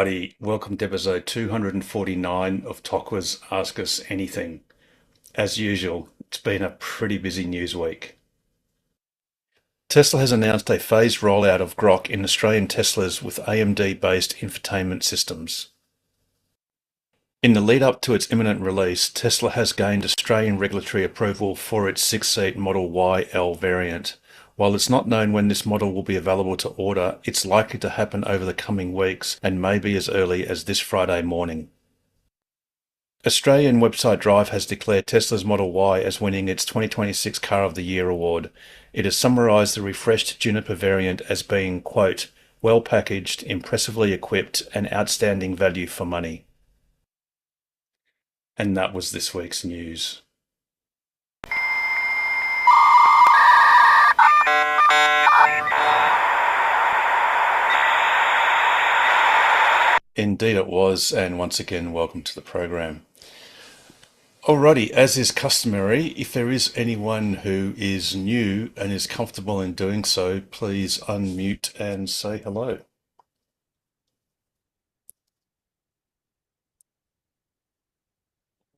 Alrighty, welcome to episode 249 of Tokwa's Ask Us Anything. As usual, it's been a pretty busy news week. Tesla has announced a phased rollout of Grok in Australian Teslas with AMD-based infotainment systems. In the lead up to its imminent release, Tesla has gained Australian regulatory approval for its six-seat Model Y/L variant. While it's not known when this model will be available to order, it's likely to happen over the coming weeks and maybe as early as this Friday morning. Australian website Drive has declared Tesla's Model Y as winning its 2026 Car of the Year award. It has summarised the refreshed Juniper variant as being, quote, well packaged, impressively equipped, and outstanding value for money. And that was this week's news. Indeed it was, and once again, welcome to the program. Alrighty, as is customary, if there is anyone who is new and is comfortable in doing so, please unmute and say hello.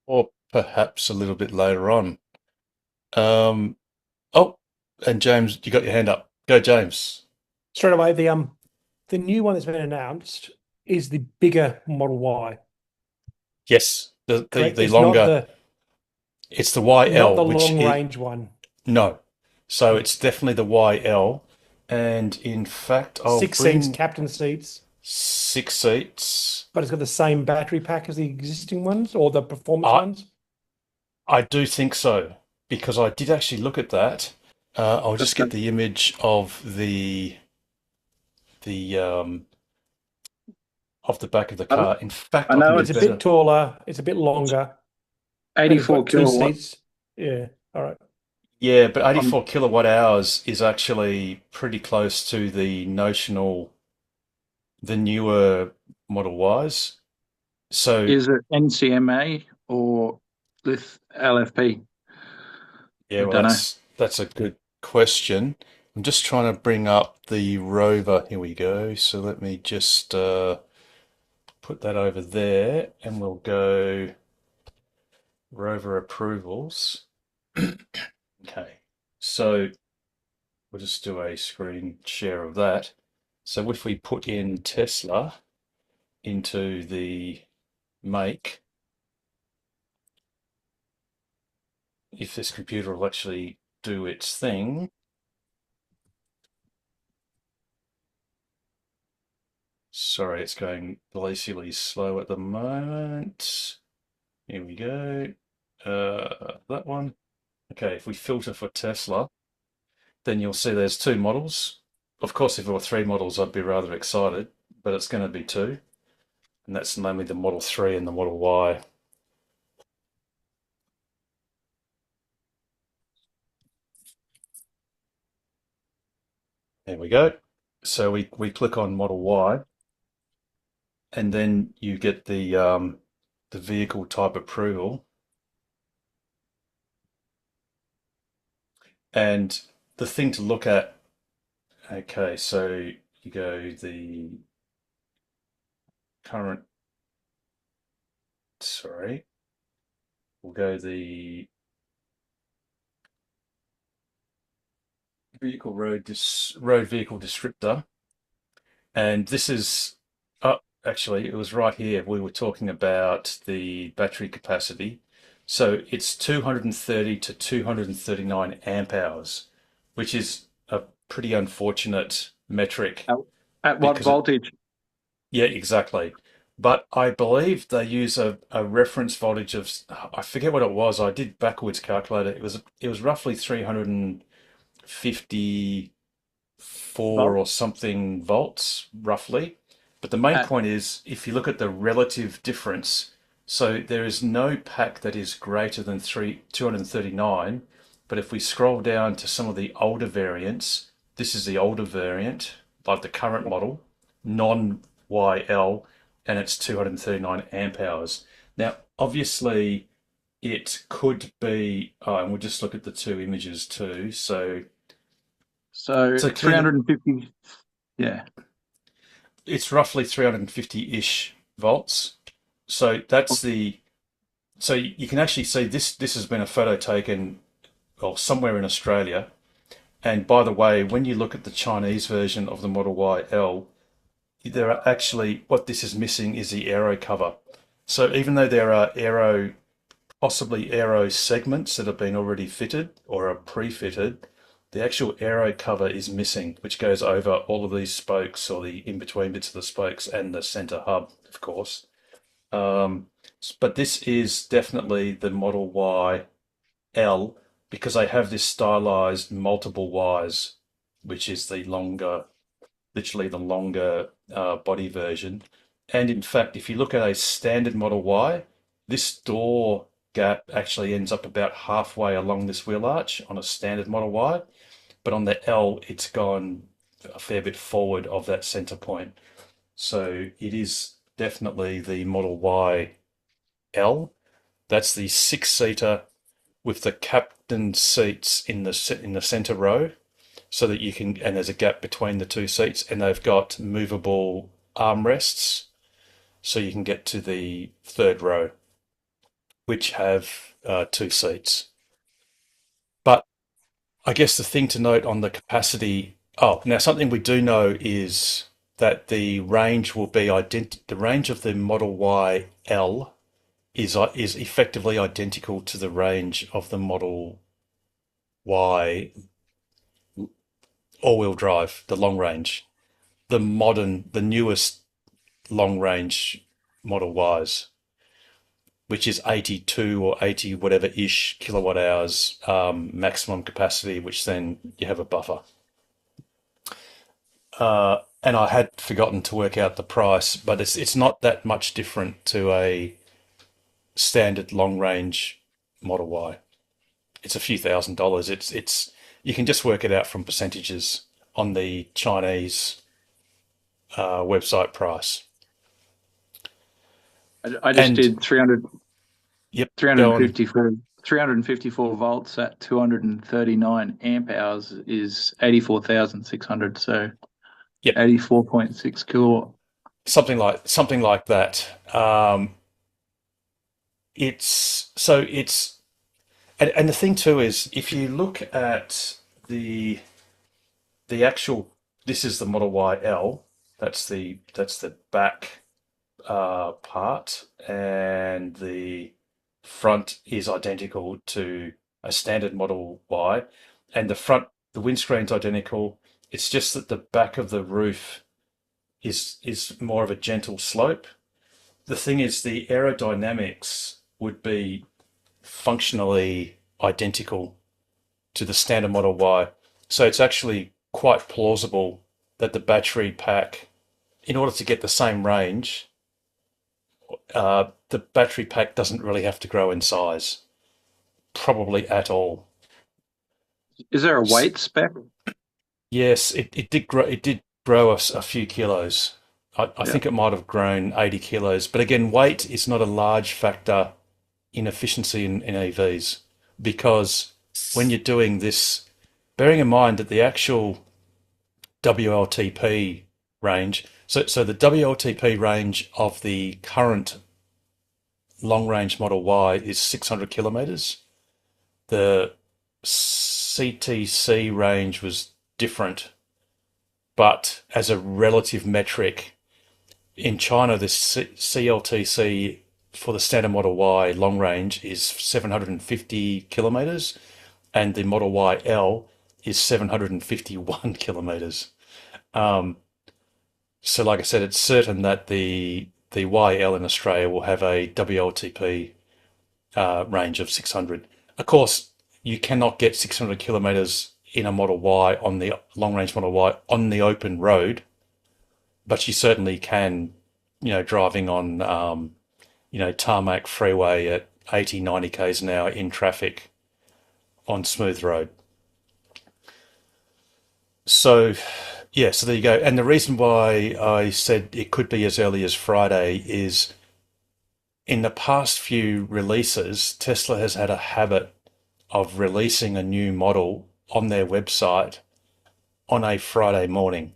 Or perhaps a little bit later on. Oh, and James, you got your hand up. Go, James. Straight away, the new one that's been announced is the bigger Model Y. Yes, the Correct? the It's not longer, it's the YL, the which long is, range one. no. So it's definitely the YL. And in fact, I'll 6 seats, bring captain seats, 6 seats. but it's got the same battery pack as the existing ones or the performance I, ones. I do think so, because I did actually look at that. I'll just get the image the of the back of the I car. In fact, I I can know do It's a it's better. bit taller, it's a bit longer, and it's 84 got two kilowatt. seats. Yeah, all right. Yeah, but Um, 84 kilowatt hours is actually pretty close to the notional, the newer Model Ys. So is it NCMA or with LFP? yeah, I well, don't know. that's a good question. I'm just trying to bring up the Rover. Here we go. So let me just put that over there, and we'll go Rover approvals. Okay, so we'll just do a screen share of that. So if we put in Tesla into the make, if this computer will actually do its thing. Sorry, it's going glacially slow at the moment. Here we go. That one. Okay, if we filter for Tesla, then you'll see there's two models. Of course, if there were three models, I'd be rather excited, but it's going to be two, and that's namely the Model 3 and the Model Y. There we go. So we click on Model Y, and then you get the vehicle type approval. And the thing to look at, okay, so you go the current, sorry, we'll go the vehicle road vehicle descriptor, and this is, oh, actually, it was right here. We were talking about the battery capacity. So it's 230 to 239 amp hours, which is a pretty unfortunate metric At, at what because it, voltage? yeah, exactly. But I believe they use a reference voltage of, I forget what it was. I did backwards calculate it. It was roughly 354 Volt? or something volts, roughly. But the main At, point is if you look at the relative difference, so there is no pack that is greater than 239. But if we scroll down to some of the older variants, this is the older variant, like the current model, non-YL, and it's 239 amp hours. Now, obviously, it could be, oh, and we'll just look at the two images too. So, so so clearly, 350. Yeah. it's roughly 350-ish volts. So so you can actually see this has been a photo taken, well, somewhere in Australia. And by the way, when you look at the Chinese version of the Model Y L, there are actually, what this is missing is the aero cover. So even though there are possibly aero segments that have been already fitted or are pre-fitted, the actual aero cover is missing, which goes over all of these spokes, or the in-between bits of the spokes, and the center hub, of course. Um, but this is definitely the Model Y L, because they have this stylized multiple Ys, which is the longer, literally the longer body version. And in fact, if you look at a standard Model Y, this door gap actually ends up about halfway along this wheel arch on a standard Model Y, but on the L, it's gone a fair bit forward of that center point. So it is definitely the Model Y L. That's the six-seater with the captain seats in the center row, so that you can, and there's a gap between the two seats, and they've got movable armrests, so you can get to the third row, which have two seats. But I guess the thing to note on the capacity, oh, now something we do know is that the range will be the range of the Model Y L is effectively identical to the range of the Model Y all-wheel drive, the long range, the newest long range Model Ys, which is 82 or 80 whatever ish kilowatt hours maximum capacity, which then you have a buffer. And I had forgotten to work out the price, but it's not that much different to a standard long range Model Y. It's a few $1,000s. It's you can just work it out from percentages on the Chinese website price. I just And did 300, yep, go on. 354 volts at 239 amp hours is 84,600. So Yep, 84.6 kilowatt. something like that. It's and the thing too is, if you look at the actual, this is the Model Y L. That's the back part, and the front is identical to a standard Model Y, and the windscreen's identical. It's just that the back of the roof is more of a gentle slope. The thing is, the aerodynamics would be functionally identical to the standard Model Y. So it's actually quite plausible that the battery pack, in order to get the same range, the battery pack doesn't really have to grow in size, probably at all. Is there a weight spec? Yes, it did grow. It did grow a few kilos. I Yeah. think it might have grown 80 kilos. But again, weight is not a large factor in efficiency in EVs, because when you're doing this, bearing in mind that the actual WLTP range, so the WLTP range of the current long range Model Y is 600 kilometers. The CTC range was different, but as a relative metric, in China, the CLTC for the standard Model Y long range is 750 kilometers, and the Model Y L is 751 kilometers. So, like I said, it's certain that the YL in Australia will have a WLTP range of 600. Of course, you cannot get 600 kilometers in a Model Y, on the long range Model Y, on the open road, but you certainly can, driving on, tarmac freeway at 80, 90 k's an hour in traffic on smooth road. So, yeah, so there you go. And the reason why I said it could be as early as Friday is, in the past few releases, Tesla has had a habit of releasing a new model on their website on a Friday morning.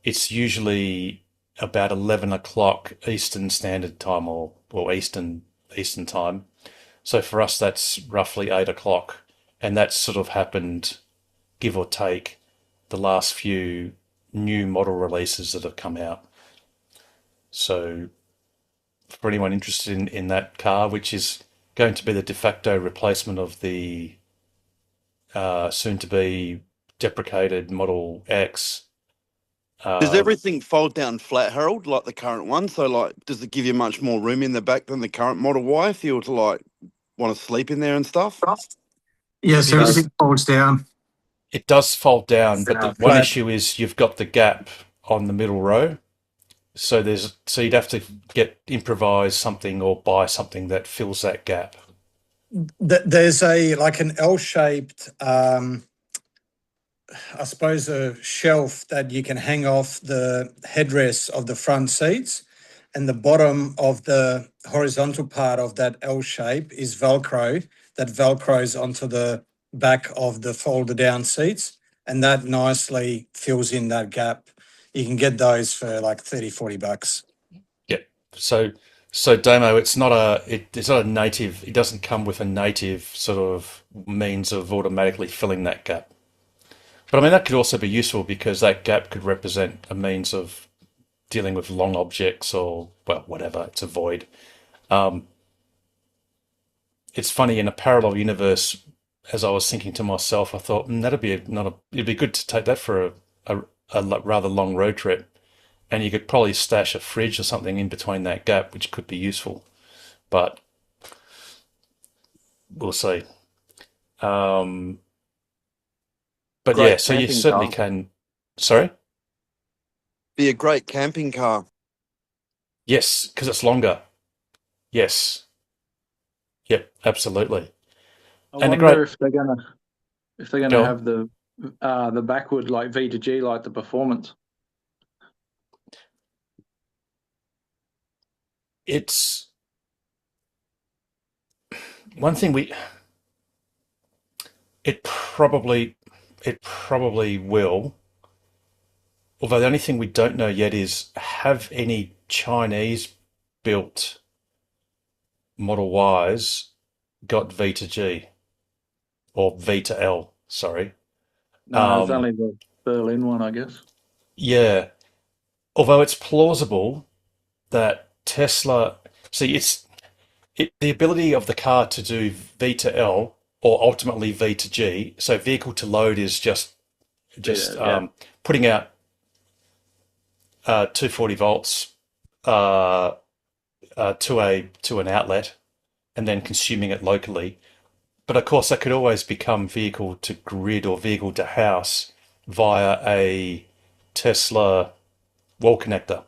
It's usually about 11 o'clock Eastern Standard Time, or Eastern Time. So for us, that's roughly 8 o'clock, and that's sort of happened, give or take, the last few new model releases that have come out. So for anyone interested in that car, which is going to be the de facto replacement of the soon to be deprecated Model X. Does everything fold down flat, Harold, like the current one? So, like, does it give you much more room in the back than the current Model Y if you were to, like, want to sleep in there and stuff? Yes, It does. everything folds down. It does fold down, but the one Flat. issue is you've got the gap on the middle row. So you'd have to improvise something or buy something that fills that gap. There's an L-shaped, I suppose, a shelf that you can hang off the headrests of the front seats, and the bottom of the horizontal part of that L shape is Velcro that Velcros onto the back of the folded down seats, and that nicely fills in that gap. You can get those for like $30-40. Yeah. So Damo, it's not a native. It doesn't come with a native sort of means of automatically filling that gap. But I mean, that could also be useful because that gap could represent a means of dealing with long objects or, well, whatever. It's a void. It's funny, in a parallel universe, as I was thinking to myself, I thought it'd be good to take that for a rather long road trip, and you could probably stash a fridge or something in between that gap, which could be useful. But we'll see. But Great yeah, so you camping certainly car. can. Sorry? Be a great camping car. Yes, because it's longer. Yes. Yep, absolutely. I And the wonder great, if they're gonna go on. have the backward like V to G like the Performance. It's one thing it probably will. Although the only thing we don't know yet is, have any Chinese built Model Ys got V to G or V to L, sorry. No, it's Um, only the Berlin one, I guess. yeah, although it's plausible that Tesla, see, the ability of the car to do V to L or ultimately V to G. So vehicle to load is just Yeah. putting out 240 volts uh, to an outlet and then consuming it locally. But of course, that could always become vehicle to grid or vehicle to house via a Tesla wall connector,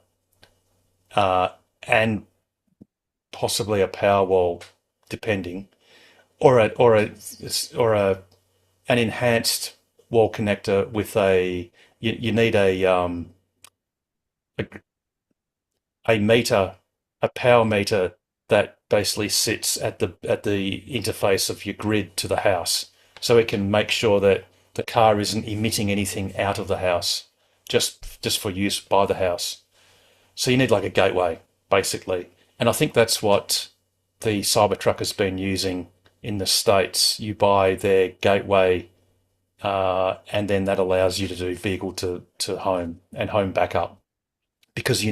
and possibly a Powerwall, depending, or an enhanced wall connector with you need a a meter, a power meter that basically sits at the interface of your grid to the house, so it can make sure that the car isn't emitting anything out of the house, just for use by the house. So you need like a gateway, basically. And I think that's what the Cybertruck has been using in the States. You buy their gateway, and then that allows you to do vehicle to home and home backup. Because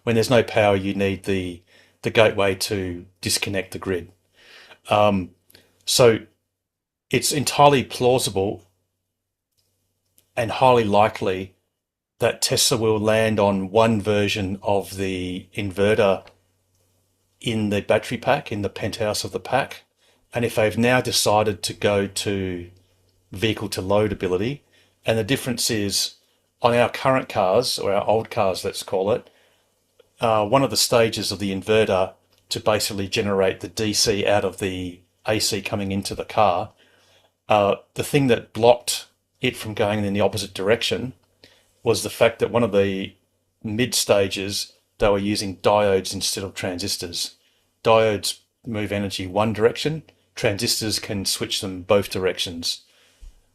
when there's no power, you need the gateway to disconnect the grid. So it's entirely plausible and highly likely that Tesla will land on one version of the inverter in the battery pack, in the penthouse of the pack. And if they've now decided to go to vehicle to load ability, and the difference is, on our current cars, or our old cars, let's call it, one of the stages of the inverter to basically generate the DC out of the AC coming into the car, the thing that blocked it from going in the opposite direction was the fact that one of the mid stages, they were using diodes instead of transistors. Diodes move energy one direction, transistors can switch them both directions.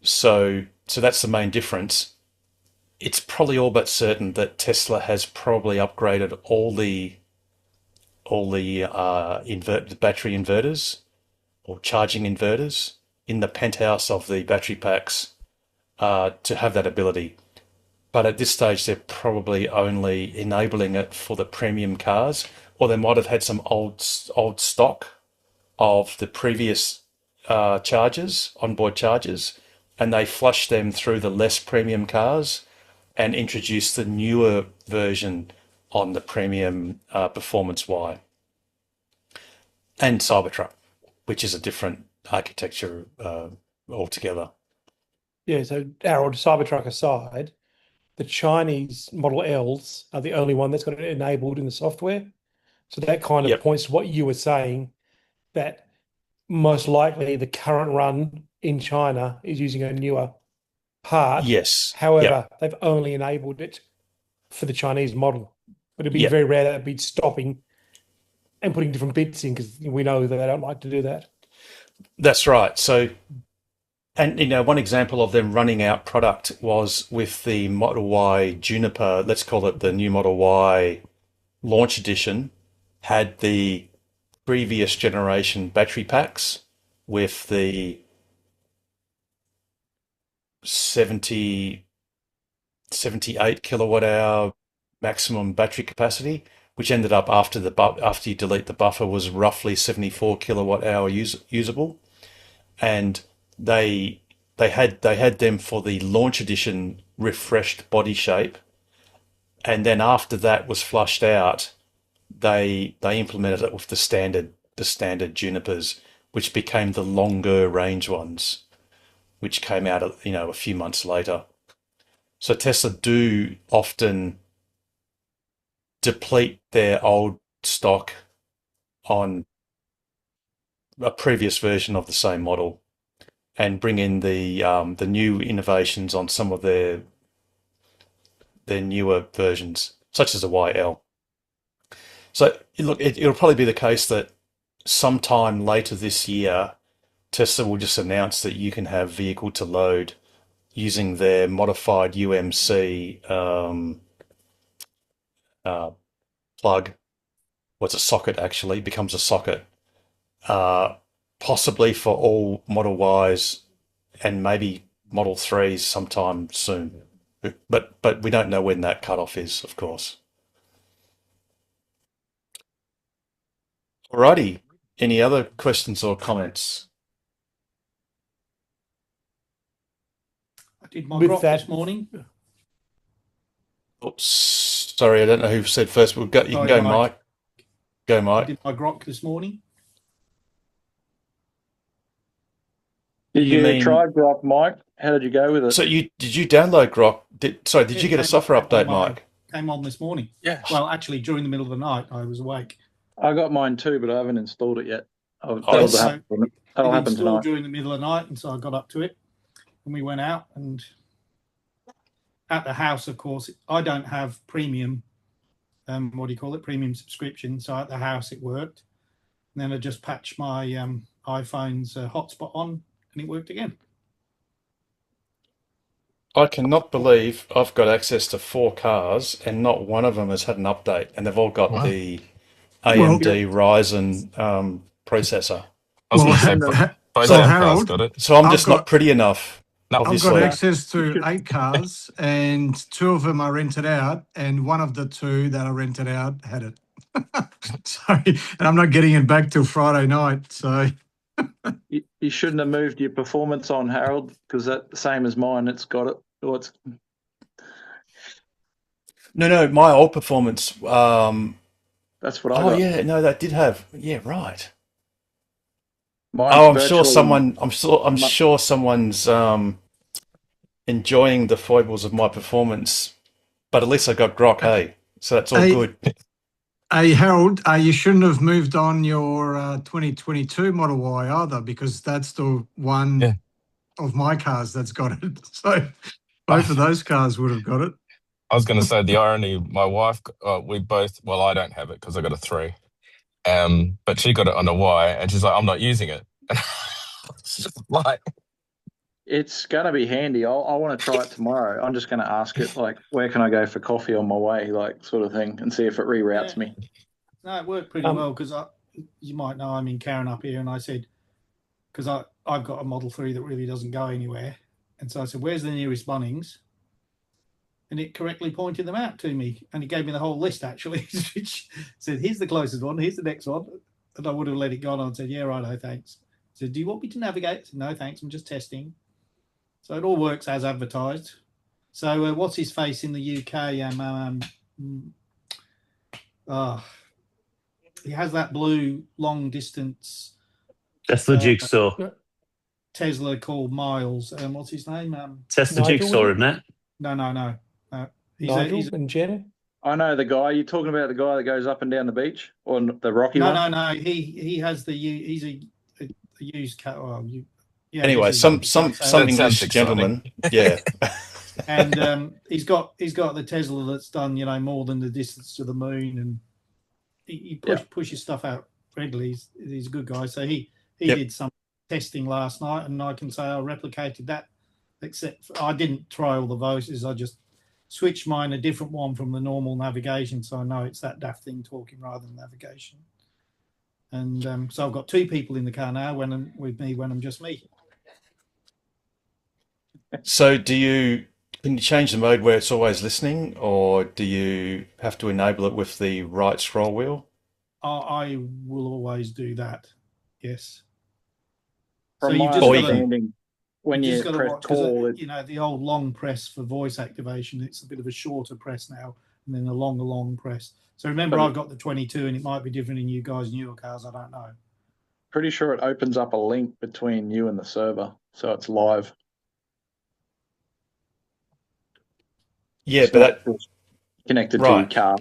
So that's the main difference. it's probably all but certain that Tesla has probably upgraded all the battery inverters or charging inverters in the penthouse of the battery packs to have that ability. But at this stage, they're probably only enabling it for the premium cars, or they might have had some old stock of the previous chargers, onboard chargers, and they flushed them through the less premium cars and introduced the newer version on the premium Performance Y and Cybertruck, which is a different architecture altogether. Yeah, so Harold, Cybertruck aside, the Chinese Model Ls are the only one that's got it enabled in the software. So that kind of Yep. points to what you were saying, that most likely the current run in China is using a newer part. Yes. However, they've only enabled it for the Chinese model. But it'd be Yep. very rare that it'd be stopping and putting different bits in, because we know that they don't like to do that. That's right. So, and one example of them running out product was with the Model Y Juniper, let's call it the new Model Y launch edition, had the previous generation battery packs with the 78 kilowatt hour maximum battery capacity, which ended up after you delete the buffer was roughly 74 kilowatt hour usable, and they had them for the launch edition refreshed body shape, and then after that was flushed out, they implemented it with the standard Junipers, which became the longer range ones, which came out a few months later. So Tesla do often deplete their old stock on a previous version of the same model and bring in the new innovations on some of their newer versions, such as the YL. So look, it'll probably be the case that sometime later this year, Tesla will just announce that you can have vehicle to load using their modified UMC plug. What's a socket actually? Becomes a socket. Possibly for all Model Ys and maybe Model 3s sometime soon. But we don't know when that cutoff is, of course. Alrighty. Any other questions or comments? I did my With grok that- this morning. Oops, sorry, I don't know who said first. You can Sorry, go, Mike. Mike. Go, I Mike. did my grok this morning. Did You you, mean- try Grok, Mike? How did you go with it? So did you download Grok? Did Yeah, you get a it software came on update, my- Mike? Came on this morning. Yeah. Well, actually, during the middle of the night, I was awake. I got mine too, but I haven't installed it yet. Oh, That'll yes. happen. That'll It happen installed tonight. during the middle of the night, and so I got up to it, and we went out. And at the house, of course, I don't have premium. What do you call it? Premium subscription. So at the house, it worked. And then I just patched my iPhone's hotspot on, and it worked again. I cannot believe I've got access to 4 cars and not one of them has had an update, and they've all got Wow. the AMD Ryzen processor. I was Well, going to say, both so our cars Harold- got it. So I'm I've just got- not pretty enough. No, I've got Obviously. access to 8 cars, and 2 of them are rented out, and one of the 2 that are rented out had it. Sorry, and I'm not getting it back till Friday night. So You shouldn't have moved your performance on, Harold, because that's the same as mine. It's got it. Or it's, No, my old performance. that's what I Oh got. yeah, no, that did have. Yeah, right. Mine's Oh, I'm sure virtually- I'm sure someone's enjoying the foibles of my performance, but at least I got Grok, hey, so that's all Hey. good. Hey, Harold, you shouldn't have moved on your 2022 Model Y either, because that's the one Yeah. of my cars that's got it. So both of those cars would have got it. I was going to say the irony. My wife, we both. Well, I don't have it because I got a 3. But she got it on a Y, and she's like, "I'm not using it." It's just like, It's going to be handy. I want to try it tomorrow. I'm just going to ask it, like, where can I go for coffee on my way, like, sort of thing, and see if it reroutes Yeah. me. No, it worked pretty well because you might know I'm in Karen up here, and I said, because I've got a Model 3 that really doesn't go anywhere, and so I said, "Where's the nearest Bunnings?" And it correctly pointed them out to me, and it gave me the whole list actually, which said, "Here's the closest one. Here's the next one." And I would have let it go on and said, "Yeah, righto, thanks." I said, "Do you want me to navigate?" I said, "No, thanks. I'm just testing." So it all works as advertised. So what's his face in the UK? He has that blue long distance Tesla Jigsaw. Tesla called Miles. What's his name? Tesla Nigel, Jigsaw, was it? isn't it? No. Nigel and Jen. I know the guy. You're talking about the guy that goes up and down the beach, or the rocky one? No. He has he's a used car. Well, yeah. Anyway, he's some a- some so- some That sounds English gentleman. Yeah. and he's got the Tesla that's done more than the distance to the moon, and he pushes stuff out regularly. He's a good guy. So he did some testing last night, and I can say I replicated that, except I didn't try all the voices. I just switched mine a different one from the normal navigation, so I know it's that daft thing talking rather than navigation. And so I've got two people in the car now when I'm just me. So can you change the mode where it's always listening, or do you have to enable it with the right scroll wheel? I will always do that. Yes. From So my you've just got to, understanding, when you just got to press watch, 'cause, call, it, the old long press for voice activation, it's a bit of a shorter press now, and then a longer long press. So remember, But I've got the 22, and it might be different in you guys' newer cars. I don't know. pretty sure it opens up a link between you and the server, so it's live. Yeah, It's but not that just connected to your right. car.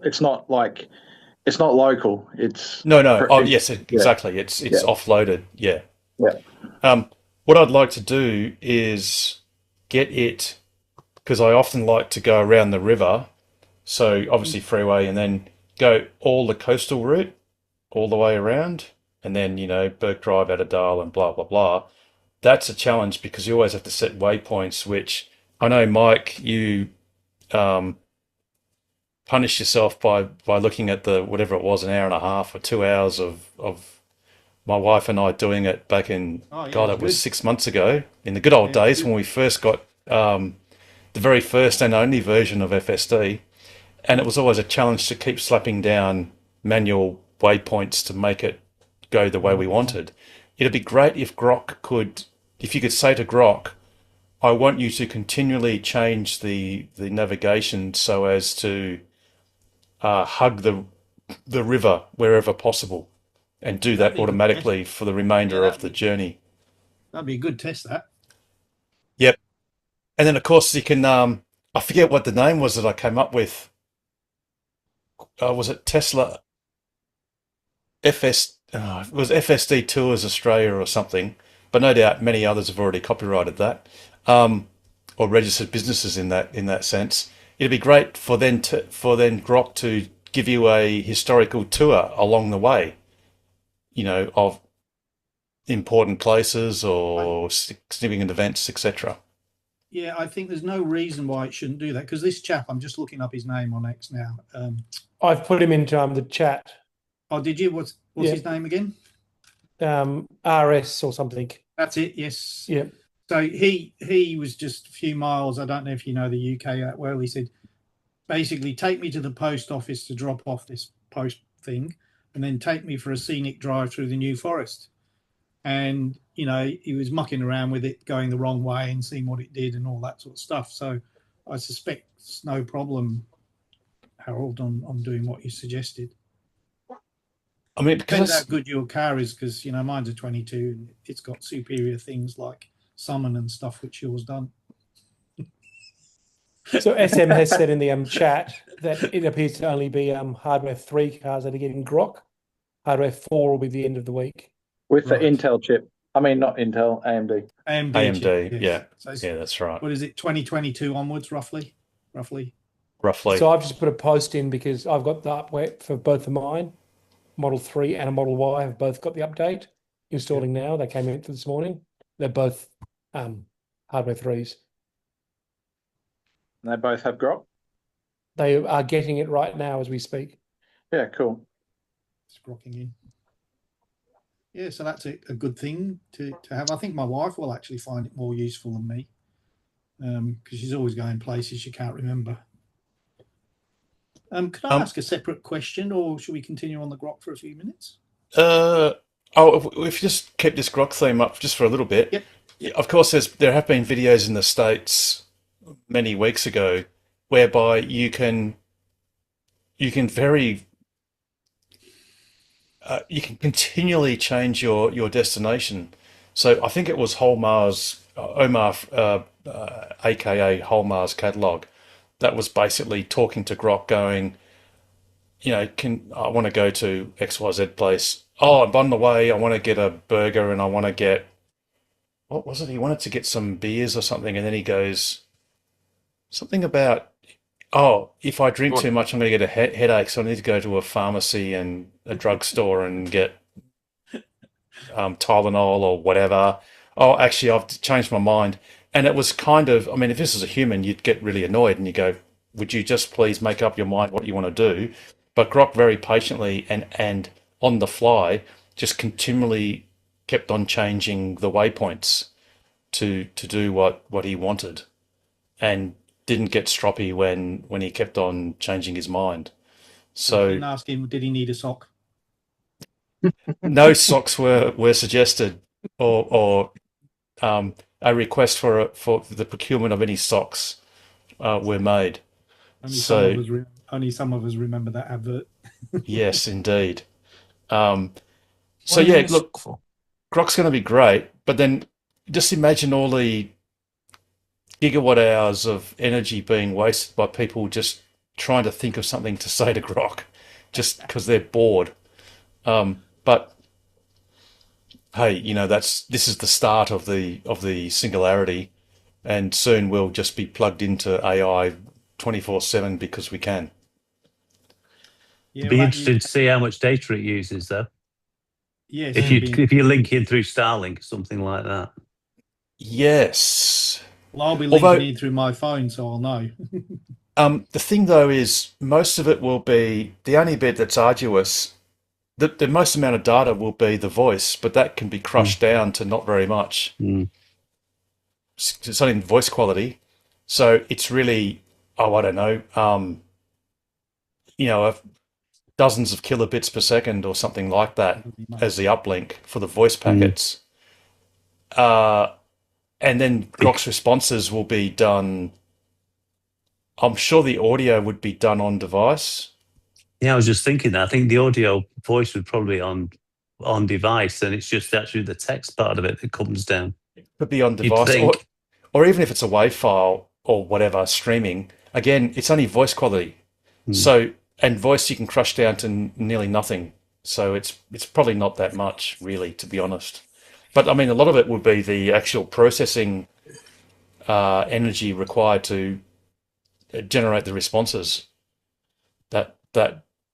It's not local. It's No. Oh, it's- yes, exactly. It's offloaded. Yeah. Yeah. What I'd like to do is get it, because I often like to go around the river, so obviously freeway, and then go all the coastal route all the way around, and then Burke Drive, Adderale, and blah blah blah. That's a challenge because you always have to set waypoints, which I know, Mike, you punish yourself by looking at the whatever it was, an hour and a half or 2 hours of my wife and I doing it back in God, it was 6 months ago, in the good old days when we first got the very first and only version of FSD, and it was always a challenge to keep slapping down manual waypoints to make it go the way we wanted. It'd be great if you could say to Grok, I want you to continually change the navigation so as to hug the river wherever possible, and do that automatically for the remainder of the journey. That'd be a good test, that. Yep. And then, of course, you can, I forget what the name was that I came up with. Was it Tesla it was FSD Tours Australia or something, but no doubt many others have already copyrighted that, or registered businesses in that sense. It'd be great for then Grok to give you a historical tour along the way, of important places or significant events, etc. Yeah, I think there's no reason why it shouldn't do that, because this chap, I'm just looking up his name on X now. I've put him into the chat. Oh, did you? What's his name again? RS or something. That's it. Yes. Yeah. So he was just a few miles. I don't know if you know the UK that well. He said, basically, take me to the post office to drop off this post thing, and then take me for a scenic drive through the New Forest. And he was mucking around with it, going the wrong way, and seeing what it did and all that sort of stuff. So I suspect it's no problem, Harold, on doing what you suggested. I mean, Depends how good your car is, because mine's a 22 and it's got superior things like summon and stuff, which yours don't. So SM has said in the chat that it appears to only be hardware 3 cars that are getting Grok. Hardware 4 will be the end of the week. With the Intel chip. I mean, not Intel, AMD. AMD, chip, yes. yeah. So that's right. What is it, 2022 onwards, roughly? So I've just put a post in because I've got the update for both of mine. Model 3 and a Model Y have both got the update installing now. They came in this morning. They're both hardware 3s. And they both have Grok. They are getting it right now as we speak. Yeah, cool. It's grokking in. Yeah, so that's a good thing to have. I think my wife will actually find it more useful than me, because she's always going places she can't remember. Could I ask a separate question, or should we continue on the Grok for a few minutes? If you just keep this Grok theme up just for a little bit. Yep. Of course, there have been videos in the States many weeks ago whereby you can continually change your destination. So I think it was Omar, aka Holmar's catalog, that was basically talking to Grok, going, I want to go to XYZ place. Oh, I'm on the way. I want to get a burger, and I want to get, what was it? He wanted to get some beers or something, and then he goes something about, oh, if I drink too much, I'm going to get a headache, so I need to go to a pharmacy and a drugstore and get Tylenol or whatever. Oh, actually, I've changed my mind. And it was kind of, I mean, if this is a human, you'd get really annoyed and you go, would you just please make up your mind what you want to do? But Grok very patiently and on the fly just continually kept on changing the waypoints to do what he wanted, and didn't get stroppy when he kept on changing his mind. So I didn't ask him, did he need a sock? No socks were suggested, or a request for the procurement of any socks were made. Only some of us remember that advert. Yes, look, Grok's going to be great, but then just imagine all the gigawatt hours of energy being wasted by people just trying to think of something to say to Grok, just because they're bored. But hey, this is the start of the singularity, and soon we'll just be plugged into AI 24/7 because we can. It'd be interesting to see how much data it uses, though. Yes. If you link in through Starlink or something like that. Yes. Well, I'll be linking in through my phone, so I'll know. The thing, though, is most of it will be, the only bit that's arduous, the most amount of data will be the voice, but that can be crushed down to not very much. It's not in voice quality. So it's really, I don't know, dozens of kilobits per second or something like that as the uplink for the voice packets. And then Grok's responses will be done. I'm sure the audio would be done on device. Yeah, I was just thinking that. I think the audio voice would probably on device, and it's just actually the text part of it that comes down. It could be on device, or even if it's a WAV file or whatever streaming. Again, it's only voice quality. So, and voice you can crush down to nearly nothing. So it's probably not that much, really, to be honest. But I mean, a lot of it would be the actual processing energy required to generate the responses. That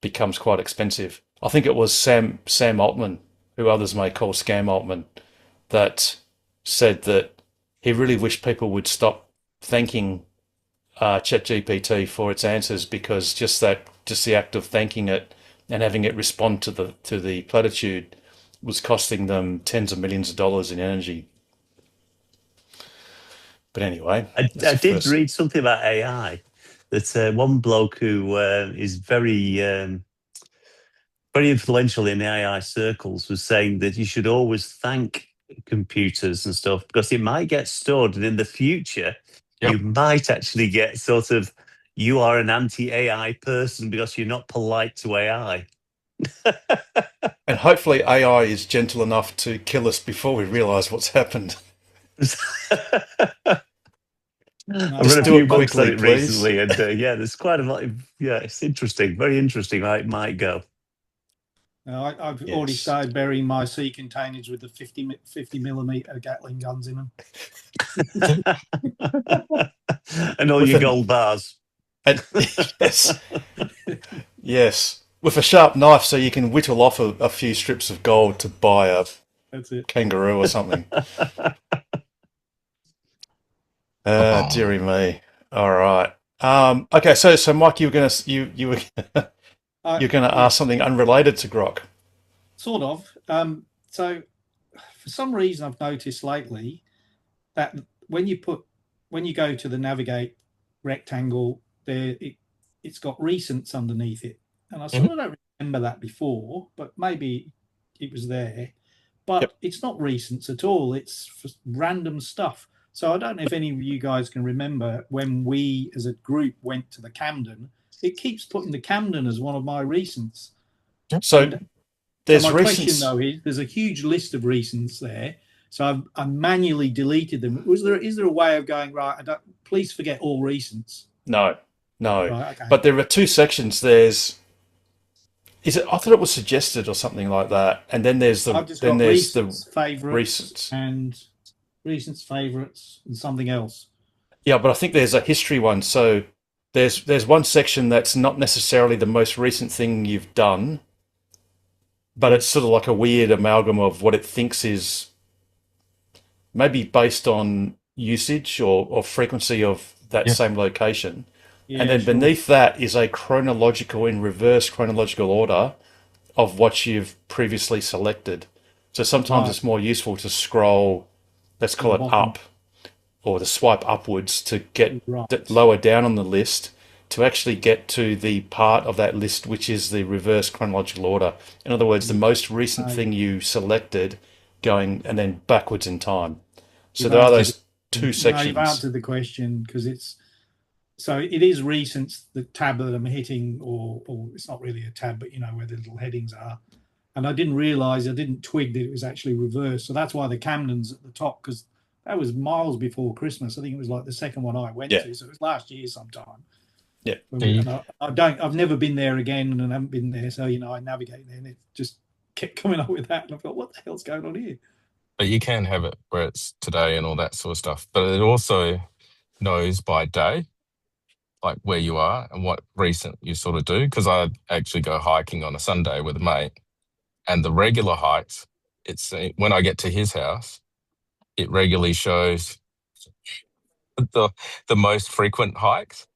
becomes quite expensive. I think it was Sam Altman, who others may call Scam Altman, that said that he really wished people would stop thanking ChatGPT for its answers, because just the act of thanking it and having it respond to the platitude was costing them tens of millions of dollars in energy. But anyway, I did read something about AI. That one bloke who is very influential in AI circles was saying that you should always thank computers and stuff, because it might get stored, and in the future you might actually get sort of, you are an anti-AI person because you're not polite to AI. And hopefully AI is gentle enough to kill us before we realise what's happened. I've read a few books on it recently, and there's quite a lot. It's interesting, very interesting how it might go. I've already started burying my sea containers with the 50mm Gatling guns in them. And all your gold bars. And, yes, with a sharp knife, so you can whittle off a few strips of gold to buy a kangaroo or something. Oh. Dearie me. All right. Okay. So Mike, you were gonna you were you're gonna Yeah, ask something unrelated to Grok. sort of. So for some reason, I've noticed lately that when you go to the navigate rectangle, it's got recents underneath it, and I sort of don't remember that before, but maybe it was there. But Yep. it's not recents at all. It's just random stuff. So I don't know if any of you guys can remember when we, as a group, went to the Camden. It keeps putting the Camden as one of my recents. So And there's my question recents. though is, there's a huge list of recents there. So I manually deleted them. Is there a way of going, right, please forget all recents? No. Right, okay. But there are two sections. There's I thought it was suggested or something like that. And then there's I've just got recents, the favourites, recents. and recents, favourites, and something else. Yeah, but I think there's a history one. So there's one section that's not necessarily the most recent thing you've done, but it's sort of like a weird amalgam of what it thinks is maybe based on usage or frequency of that Yeah. same location. Yeah, And then sure. beneath that is a in reverse chronological order of what you've previously selected. So sometimes Right. it's more useful to scroll, let's call the it bottom. up, or to swipe upwards to get Right. lower down on the list to actually get to the part of that list which is the reverse chronological order. In other words, the most recent Right. thing you selected going and then backwards in time. So You've there are answered those two No, you've sections. answered the question, because it is recents, the tab that I'm hitting, or it's not really a tab, but you know where the little headings are. And I didn't twig that it was actually reversed. So that's why the Camden's at the top, because that was miles before Christmas. I think it was like the second one I went Yeah. to. So it was last year sometime. Yeah. And I've never been there again, and I haven't been there. So, I navigate there, and it just kept coming up with that. And I thought, what the hell's going on here? But you can have it where it's today and all that sort of stuff. But it also knows by day, like where you are and what recent you sort of do. Because I actually go hiking on a Sunday with a mate, and the regular hikes, it's when I get to his house, it regularly shows the most frequent hikes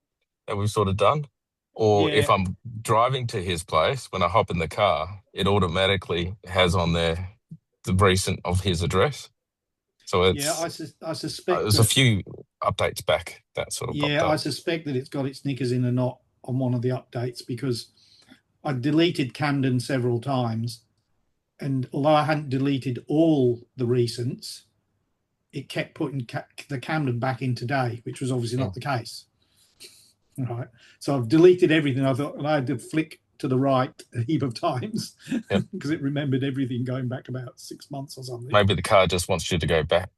that we've sort of done. Or if Yeah. I'm driving to his place, when I hop in the car, it automatically has on there the recent of his address. So it's Yeah, I suspect there's a few updates back that sort of popped Yeah, I up. suspect that it's got its knickers in a knot on one of the updates, because I deleted Camden several times, and although I hadn't deleted all the recents, it kept putting the Camden back in today, which was obviously not the case. Right, so I've deleted everything. I thought, and I had to flick to the right a heap of times Yep. because it remembered everything going back about 6 months or something. Maybe the car just wants you to go back.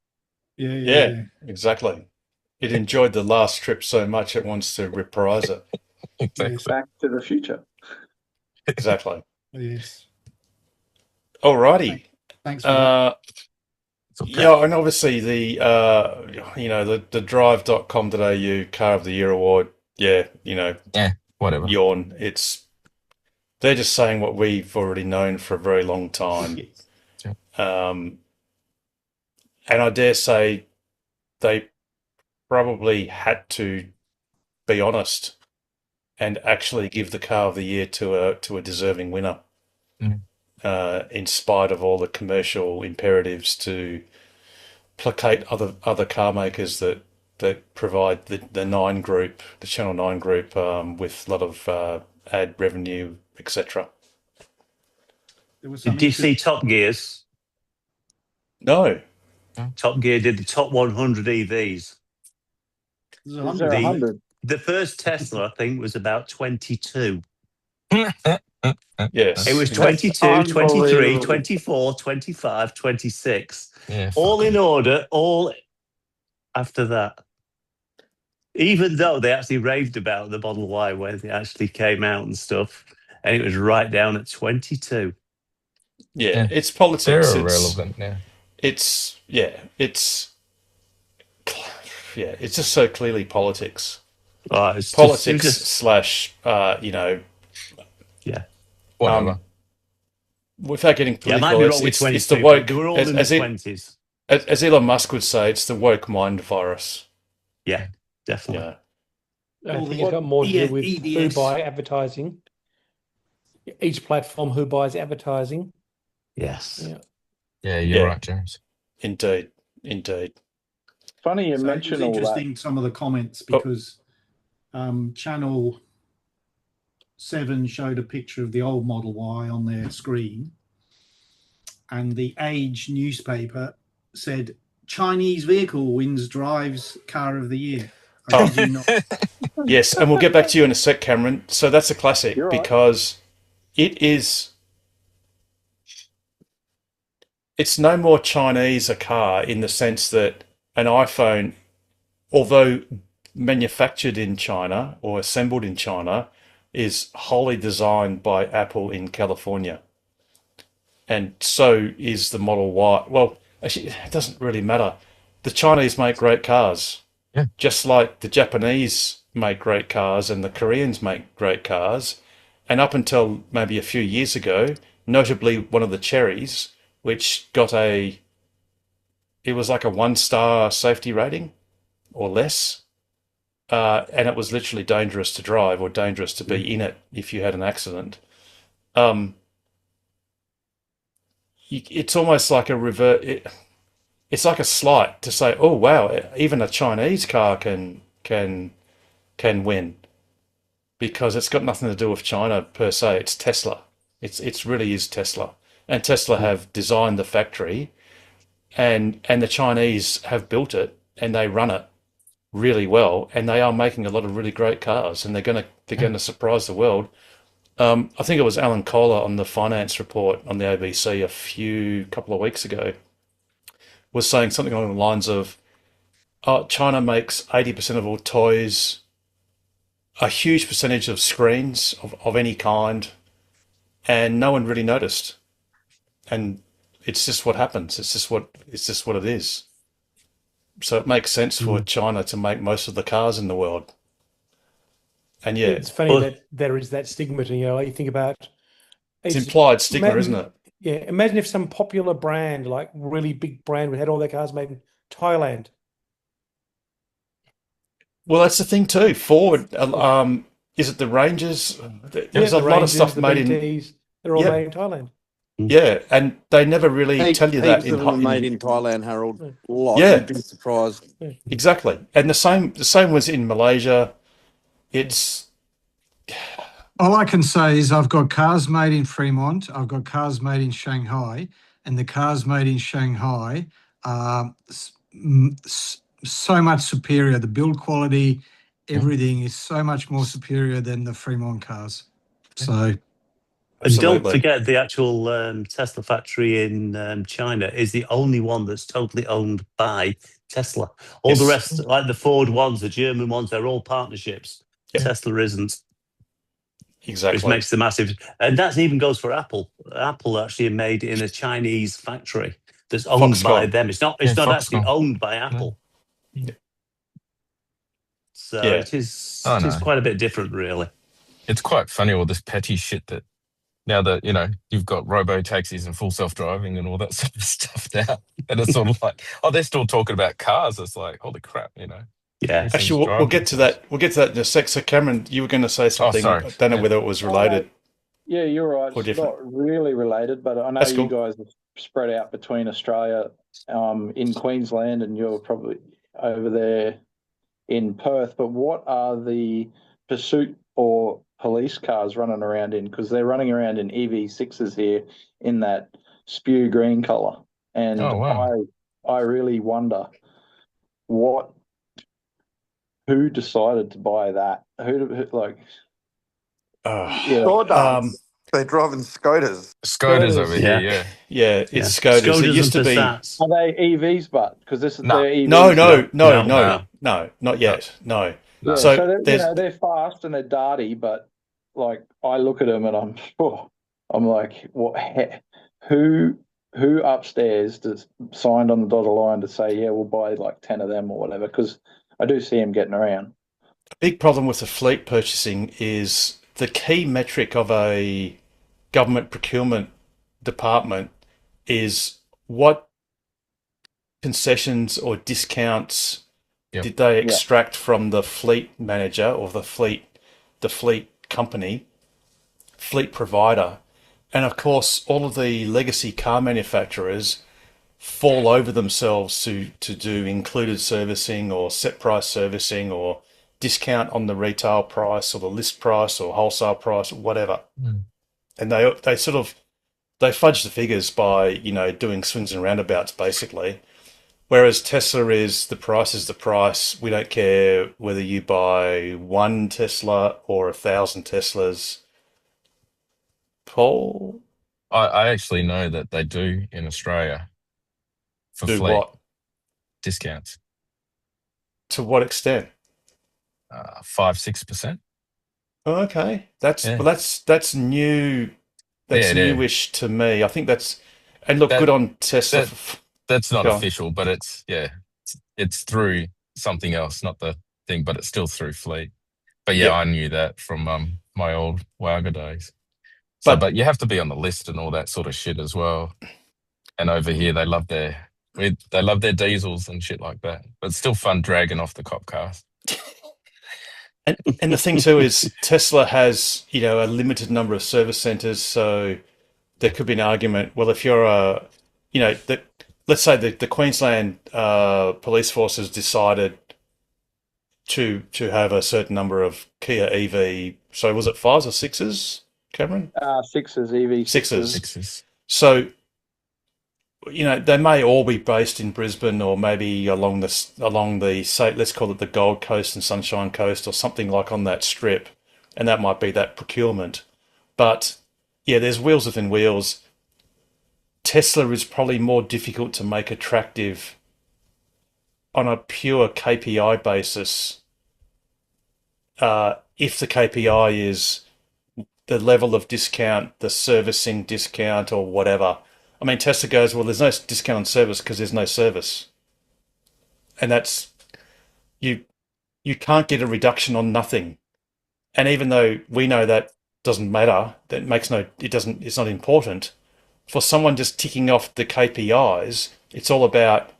Yeah. Exactly. It enjoyed the last trip so much it wants to reprise it. Exactly. Back to the Future. Exactly. Yes. Alrighty. Thanks for that. It's okay. Yeah, and obviously the drive.com.au Car of the Year award, Whatever. yawn. They're just saying what we've already known for a very long time. Yes. And I dare say they probably had to be honest and actually give the Car of the Year to a deserving winner. In spite of all the commercial imperatives to placate other car makers that provide the Nine Group, the Channel 9 Group, with a lot of ad revenue, etc. Did you see Top Gear's? No. Top Gear did the top 100 EVs. Is there 100? The first Tesla, I think, was about 22. Yes. It was That's 22, 23, unbelievable. 24, 25, 26. Yeah. All in order, all after that. Even though they actually raved about the Model Y when it actually came out and stuff, and it was right down at 22. Yeah, it's They're politics. irrelevant now. It's just so clearly politics. Oh, it's Politics just, / Whatever. without getting yeah, I might political, be wrong with it's 22. the woke. They were all in the 20s. As Elon Musk would say, it's the woke mind virus. Yeah, definitely. Yeah. I All think the it's got more to do with who EDS. buy advertising. Each platform who buys advertising. Yes. Yeah. Yeah, you're Yeah. right, James. Indeed. Funny you So it was mention all that. interesting, some of the comments, because Channel 7 showed a picture of the old Model Y on their screen, and the Age newspaper said Chinese vehicle wins drives car of the year. I kid you not. Yes, and we'll get back to you in a sec, Cameron. So that's a classic You're right. because it's no more Chinese a car in the sense that an iPhone, although manufactured in China or assembled in China, is wholly designed by Apple in California. And so is the Model Y. Well, actually, it doesn't really matter. The Chinese make great cars. Yeah. Just like the Japanese make great cars and the Koreans make great cars. And up until maybe a few years ago, notably one of the Cherries, which got it was like a 1-star safety rating or less. And it was literally dangerous to drive or dangerous to be in it if you had an accident. It's almost like it's like a slight to say, oh wow, even a Chinese car can win, because it's got nothing to do with China per se. It's Tesla. It's really is Tesla, and Tesla have designed the factory, and the Chinese have built it and they run it really well, and they are making a lot of really great cars, and they're gonna surprise the world. I think it was Alan Kohler on the Finance Report on the ABC a couple of weeks ago was saying something along the lines of, China makes 80% of all toys, a huge percentage of screens of any kind, and no one really noticed. And it's just what happens. It's just what it is. So it makes sense for China to make most of the cars in the world. And yeah, It's funny that there is that stigma. You think about it's implied stigma, isn't it? Yeah. Imagine if some popular brand, like really big brand, had all their cars made in Thailand. Well, that's the thing too. Ford, is it the Rangers? There's a lot of stuff made in. They're all made in Thailand. Yeah, and they never really tell you that made in Thailand, Harold. Yeah, you'd be surprised. Exactly, and the same was in Malaysia. It's all I can say is I've got cars made in Fremont, I've got cars made in Shanghai, and the cars made in Shanghai are so much superior. The build quality, everything is so much more superior than the Fremont cars. So. And don't forget, the actual Tesla factory in China is the only one that's totally owned by Tesla. All the rest, like the Ford ones, the German ones, they're all partnerships. Yep. Tesla isn't. Exactly. Which makes the massive... And that even goes for Apple. Apple actually made in a Chinese factory that's owned by them. It's not actually owned by Apple. Yeah. So it is quite a bit different, really. It's quite funny, all this petty shit that now that, you've got robo-taxis and full self-driving and all that sort of stuff now. And it's sort of like, they're still talking about cars. It's like, holy crap, Yeah. Actually, we'll get to that. We'll get to that in a sec. So, Cameron, you were going to say something. Sorry. I don't know whether it was related. Yeah, you're right. Or it's different. Not really related, but I know you guys are spread out between Australia, in Queensland, and you're probably over there in Perth. But what are the pursuit or police cars running around in? Because they're running around in EV6s here in that spew green colour. And I really wonder who decided to buy that? They're driving Scooters. Scooters over here, yeah. Yeah, it's Scooters. It used to be. Are they EVs, but because this is their EVs? No, not yet. No. Yeah, so they're fast and they're darty, but like I look at them and I'm like, what? Who upstairs signed on the dotted line to say, yeah, we'll buy like 10 of them or whatever? Because I do see them getting around. A big problem with the fleet purchasing is the key metric of a government procurement department is what concessions or discounts did they extract from the fleet manager or the fleet company, fleet provider? And of course, all of the legacy car manufacturers fall over themselves to do included servicing or set price servicing or discount on the retail price or the list price or wholesale price or whatever. And they sort of fudge the figures by, doing swings and roundabouts basically. Whereas Tesla is the price. We don't care whether you buy one Tesla or 1,000 Teslas. Paul? I actually know that they do in Australia for Do fleet what? discounts. To what extent? 5-6%. Oh, okay. That's Yeah. well, that's new. That's Yeah, yeah. newish to me. I think that's and look, That- good on Tesla. That's not Go on. official, but it's through something else, not the thing, but it's still through fleet. But yeah, Yep. I knew that from my old Wagga days. So, but you have to be on the list and all that sort of shit as well. And over here, they love their diesels and shit like that. But it's still fun dragging off the cop cars. And the thing too is Tesla has, a limited number of service centers, so there could be an argument. Well, if you're let's say the Queensland police force has decided to have a certain number of Kia EV. So was it 5s or 6s, Cameron? 6s, EV 6s. 6s. So, they may all be based in Brisbane or maybe along the say, let's call it the Gold Coast and Sunshine Coast or something like on that strip, and that might be that procurement. But yeah, there's wheels within wheels. Tesla is probably more difficult to make attractive on a pure KPI basis. If the KPI is the level of discount, the servicing discount, or whatever. I mean, Tesla goes, well, there's no discount on service because there's no service. And that's, you can't get a reduction on nothing. And even though we know that doesn't matter, it's not important. For someone just ticking off the KPIs, it's all about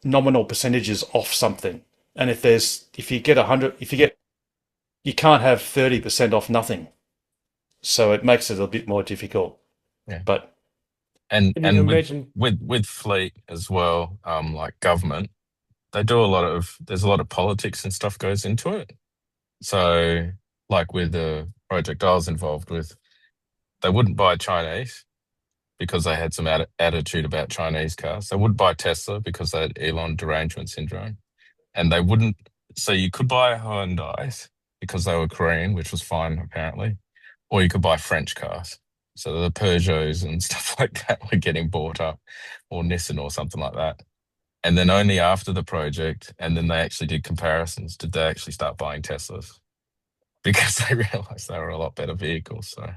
nominal percentages off something. And if you get 100, you can't have 30% off nothing. So it makes it a bit more difficult. Yeah. But And Can you imagine? with fleet as well, like government, they do there's a lot of politics and stuff goes into it. So like with the project I was involved with, they wouldn't buy Chinese because they had some attitude about Chinese cars. They would buy Tesla because they had Elon derangement syndrome. And they wouldn't, so you could buy Hyundais because they were Korean, which was fine apparently, or you could buy French cars. So the Peugeots and stuff like that were getting bought up, or Nissan or something like that. And then only after the project, and then they actually did comparisons, did they actually start buying Teslas because they realized they were a lot better vehicles. So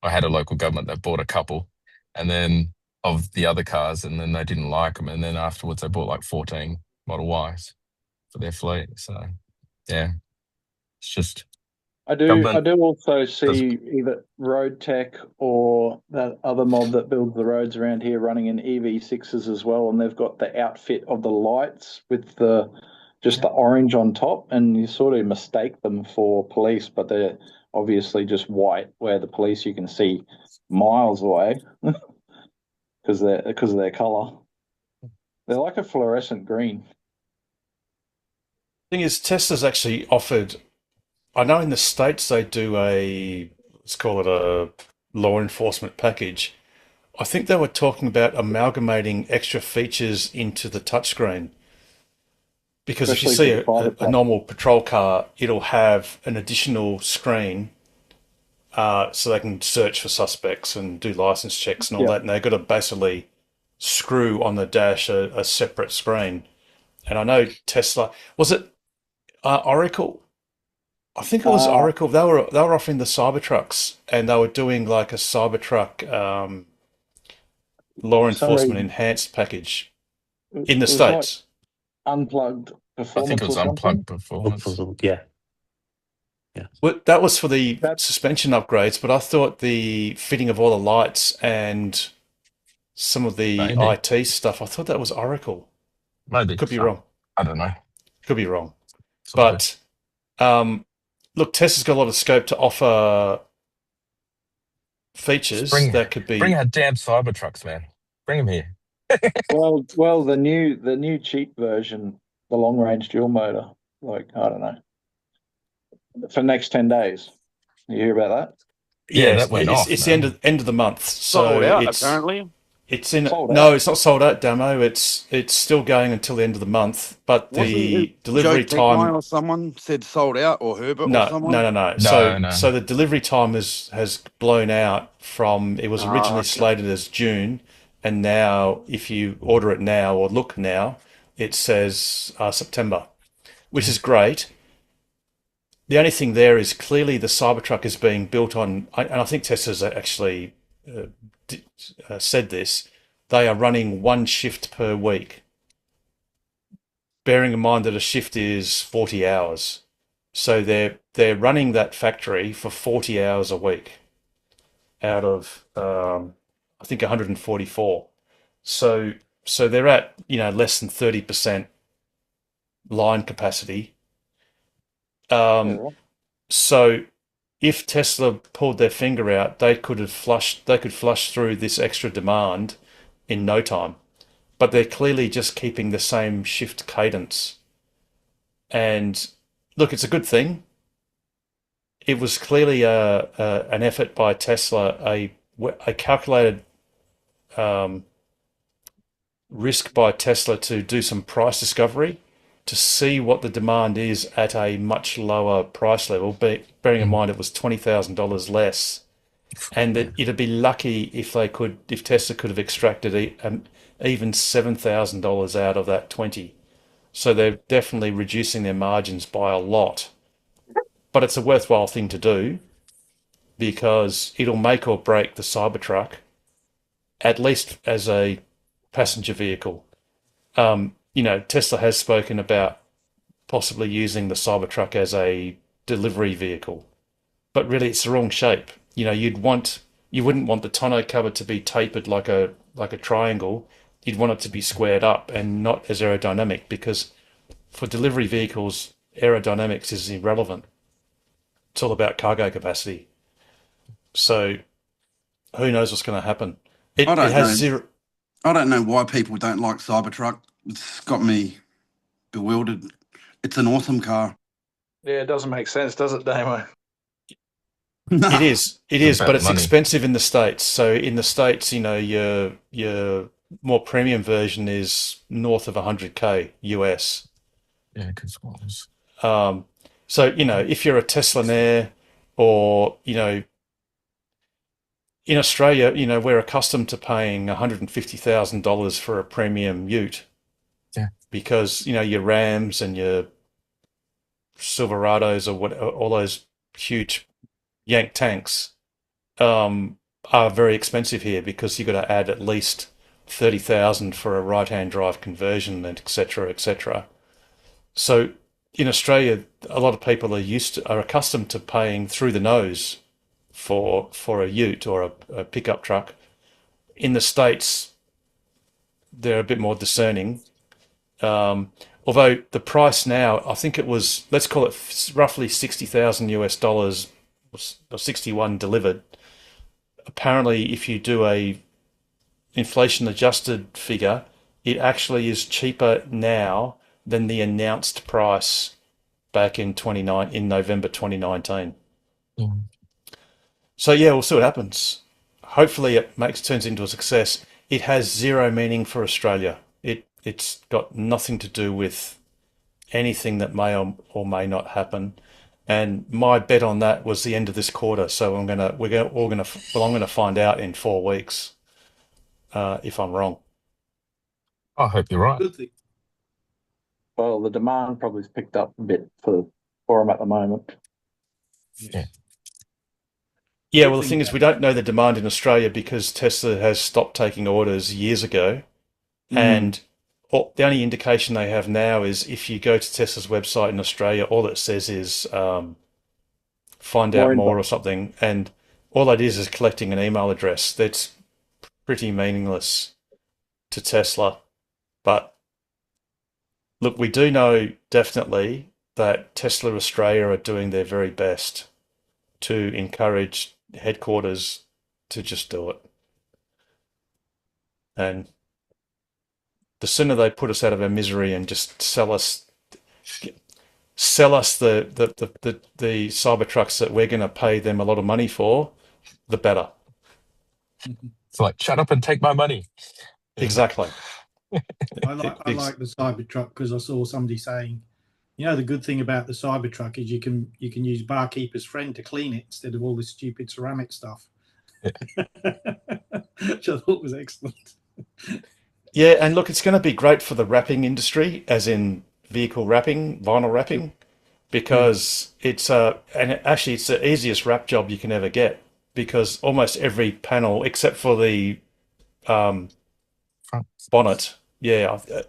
I had a local government that bought a couple, and then of the other cars, and then they didn't like them. And then afterwards, they bought like 14 Model Ys for their fleet. So yeah, it's just. I do also see either Road Tech or that other mob that builds the roads around here running in EV6s as well, and they've got the outfit of the lights with the orange on top, and you sort of mistake them for police, but they're obviously just white, where the police you can see miles away because of their colour. They're like a fluorescent green. Thing is, Tesla's actually offered. I know in the States they do let's call it a law enforcement package. I think they were talking about amalgamating extra features into the touchscreen. Because if you see a normal patrol car, it'll have an additional screen so they can search for suspects and do license checks and all that. And they've got to basically screw on the dash a separate screen. And I know Tesla, was it Oracle? I think it was Oracle. They were offering the Cybertrucks, and they were doing like a Cybertruck law enforcement enhanced package in the States. Like unplugged performance. I think it was unplugged performance. Yeah. Well, that was for the suspension upgrades, but I thought the fitting of all the lights and some of the IT stuff, I thought that was Oracle. Maybe. Could be wrong. I don't know. Could be wrong. It's all good. But look, Tesla's got a lot of scope to offer features that could Bring be. our damn Cybertrucks, man. Bring them here. Well, the new cheap version, the long range dual motor, like I don't know, for next 10 days. You hear about that? Yeah, Yes, that went it's off, it's man. the end of the month, Sold so out, it's apparently. it's in. Sold No, out. it's not sold out, Damo. It's still going until the end of the month, but Wasn't the it delivery Joe Techline time. or someone said sold out, or Herbert or No, someone? no, no, no. No. So the delivery time has blown out from, it was originally Okay. slated as June, and now if you order it now or look now, it says September, which is great. The only thing there is clearly the Cybertruck is being built on, and I think Tesla's actually said this. They are running one shift per week, bearing in mind that a shift is 40 hours. So they're running that factory for 40 hours a week out of I think 144. So they're at less than 30% line capacity. Yeah. So if Tesla pulled their finger out, they could flush through this extra demand in no time. But they're clearly just keeping the same shift cadence. And look, it's a good thing. It was clearly an effort by Tesla, a calculated risk by Tesla to do some price discovery, to see what the demand is at a much lower price level, bearing in mind it was $20,000 less, and that it'd be lucky if Tesla could have extracted even $7,000 out of that 20. So they're definitely reducing their margins by a lot. But it's a worthwhile thing to do because it'll make or break the Cybertruck, at least as a passenger vehicle. Tesla has spoken about possibly using the Cybertruck as a delivery vehicle, but really it's the wrong shape. You wouldn't want the tonneau cover to be tapered like a triangle. You'd want it to be squared up and not as aerodynamic, because for delivery vehicles, aerodynamics is irrelevant. It's all about cargo capacity. So who knows what's going to happen? It has zero. I don't know why people don't like Cybertruck. It's got me bewildered. It's an awesome car. Yeah, it doesn't make sense, does it, Damo? It is, It's but about it's money. expensive in the States. So in the States, your more premium version is north of 100K US. Yeah, because what was So if you're a Teslaner, or in Australia, we're accustomed to paying $150,000 for a premium ute. Yeah. Because your Rams and your Silverados or all those huge Yank tanks are very expensive here, because you've got to add at least 30,000 for a right-hand drive conversion, and et cetera. So in Australia, a lot of people are accustomed to paying through the nose for a ute or a pickup truck. In the States, they're a bit more discerning. Although the price now, I think it was, let's call it roughly $60,000 US, or 61 delivered. Apparently, if you do a inflation adjusted figure, it actually is cheaper now than the announced price back in November 2019. Mm. So yeah, we'll see what happens. Hopefully it turns into a success. It has zero meaning for Australia. It's got nothing to do with anything that may or may not happen. And my bet on that was the end of this quarter. So I'm going to find out in 4 weeks if I'm wrong. I hope you're right. Well, the demand probably has picked up a bit for them at the moment. Yeah. Yeah, well, the thing is, we don't know the demand in Australia because Tesla has stopped taking orders years ago. And the only indication they have now is if you go to Tesla's website in Australia, all it says is find out more or something. And all that is collecting an email address. That's pretty meaningless to Tesla. But Look, we do know definitely that Tesla Australia are doing their very best to encourage headquarters to just do it. And the sooner they put us out of our misery and just sell us the Cybertrucks that we're going to pay them a lot of money for, the better. It's like, shut up and take my money. Exactly. I like the Cybertruck because I saw somebody saying, the good thing about the Cybertruck is you can use Barkeeper's Friend to clean it instead of all this stupid ceramic stuff. Which I thought was excellent. Yeah, and look, it's going to be great for the wrapping industry, as in vehicle wrapping, vinyl wrapping, because it's the easiest wrap job you can ever get, because almost every panel, except for the bonnet, the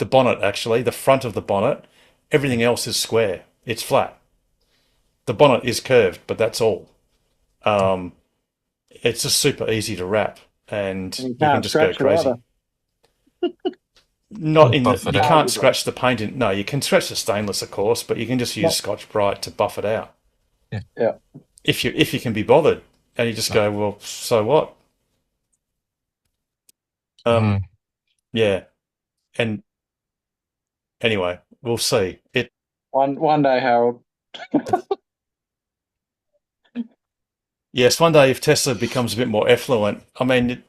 bonnet actually, the front of the bonnet, everything else is square. It's flat. The bonnet is curved, but that's all. It's just super easy to wrap, and you can just go crazy. Not in you can't scratch the paint in. No, you can scratch the stainless, of course, but you can just use Scotch-Brite to buff it out. Yeah. If you can be bothered, and you just go, well, so what? Yeah. And anyway, we'll see. One day, Harold. Yes, one day if Tesla becomes a bit more affluent, I mean,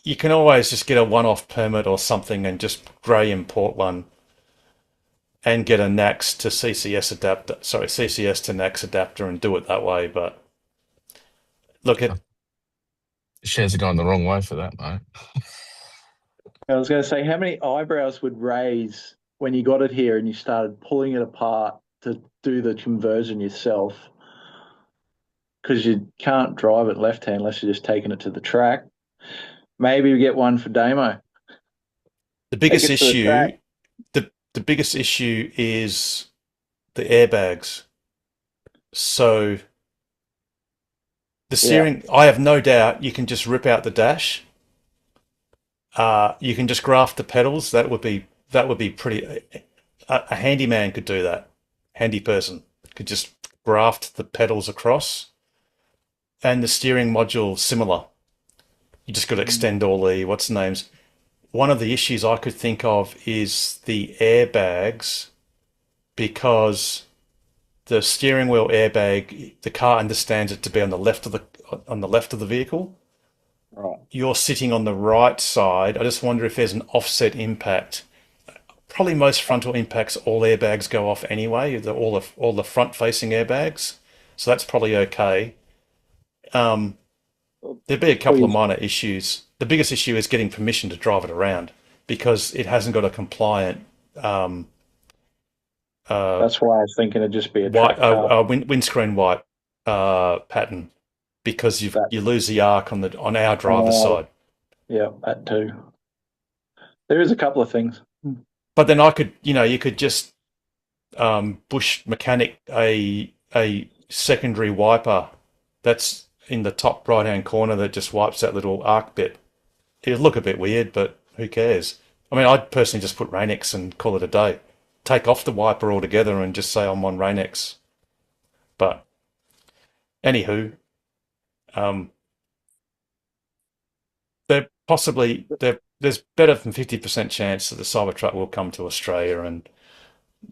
you can always just get a one-off permit or something and just grey import one and get a NACS to CCS to NACS adapter and do it that way. But look, shares are going the wrong way for that, mate. I was going to say, how many eyebrows would raise when you got it here and you started pulling it apart to do the conversion yourself? Because you can't drive it left-hand unless you're just taking it to the track. Maybe we get one for Damo. The biggest issue, the biggest issue is the airbags. So the steering, I have no doubt you can just rip out the dash. You can just graft the pedals. That would be pretty. A handyman could do that. Handy person could just graft the pedals across, and the steering module similar. You just got to extend all the what's the names. One of the issues I could think of is the airbags, because the steering wheel airbag, the car understands it to be on the left of the vehicle. Right. You're sitting on the right side. I just wonder if there's an offset impact. Probably most frontal impacts, all airbags go off anyway. All the front-facing airbags, so that's probably okay. There'd be a couple of minor issues. The biggest issue is getting permission to drive it around, because it hasn't got a compliant. That's why I was thinking it'd just be a windscreen wipe pattern, because you lose the arc on our driver's side. Yeah, that too. There is a couple of things. But then you could just bush mechanic a secondary wiper that's in the top right-hand corner that just wipes that little arc bit. It'd look a bit weird, but who cares? I mean, I'd personally just put Rain-X and call it a day. Take off the wiper altogether and just say I'm on Rain-X. But anywho, there's better than 50% chance that the Cybertruck will come to Australia, and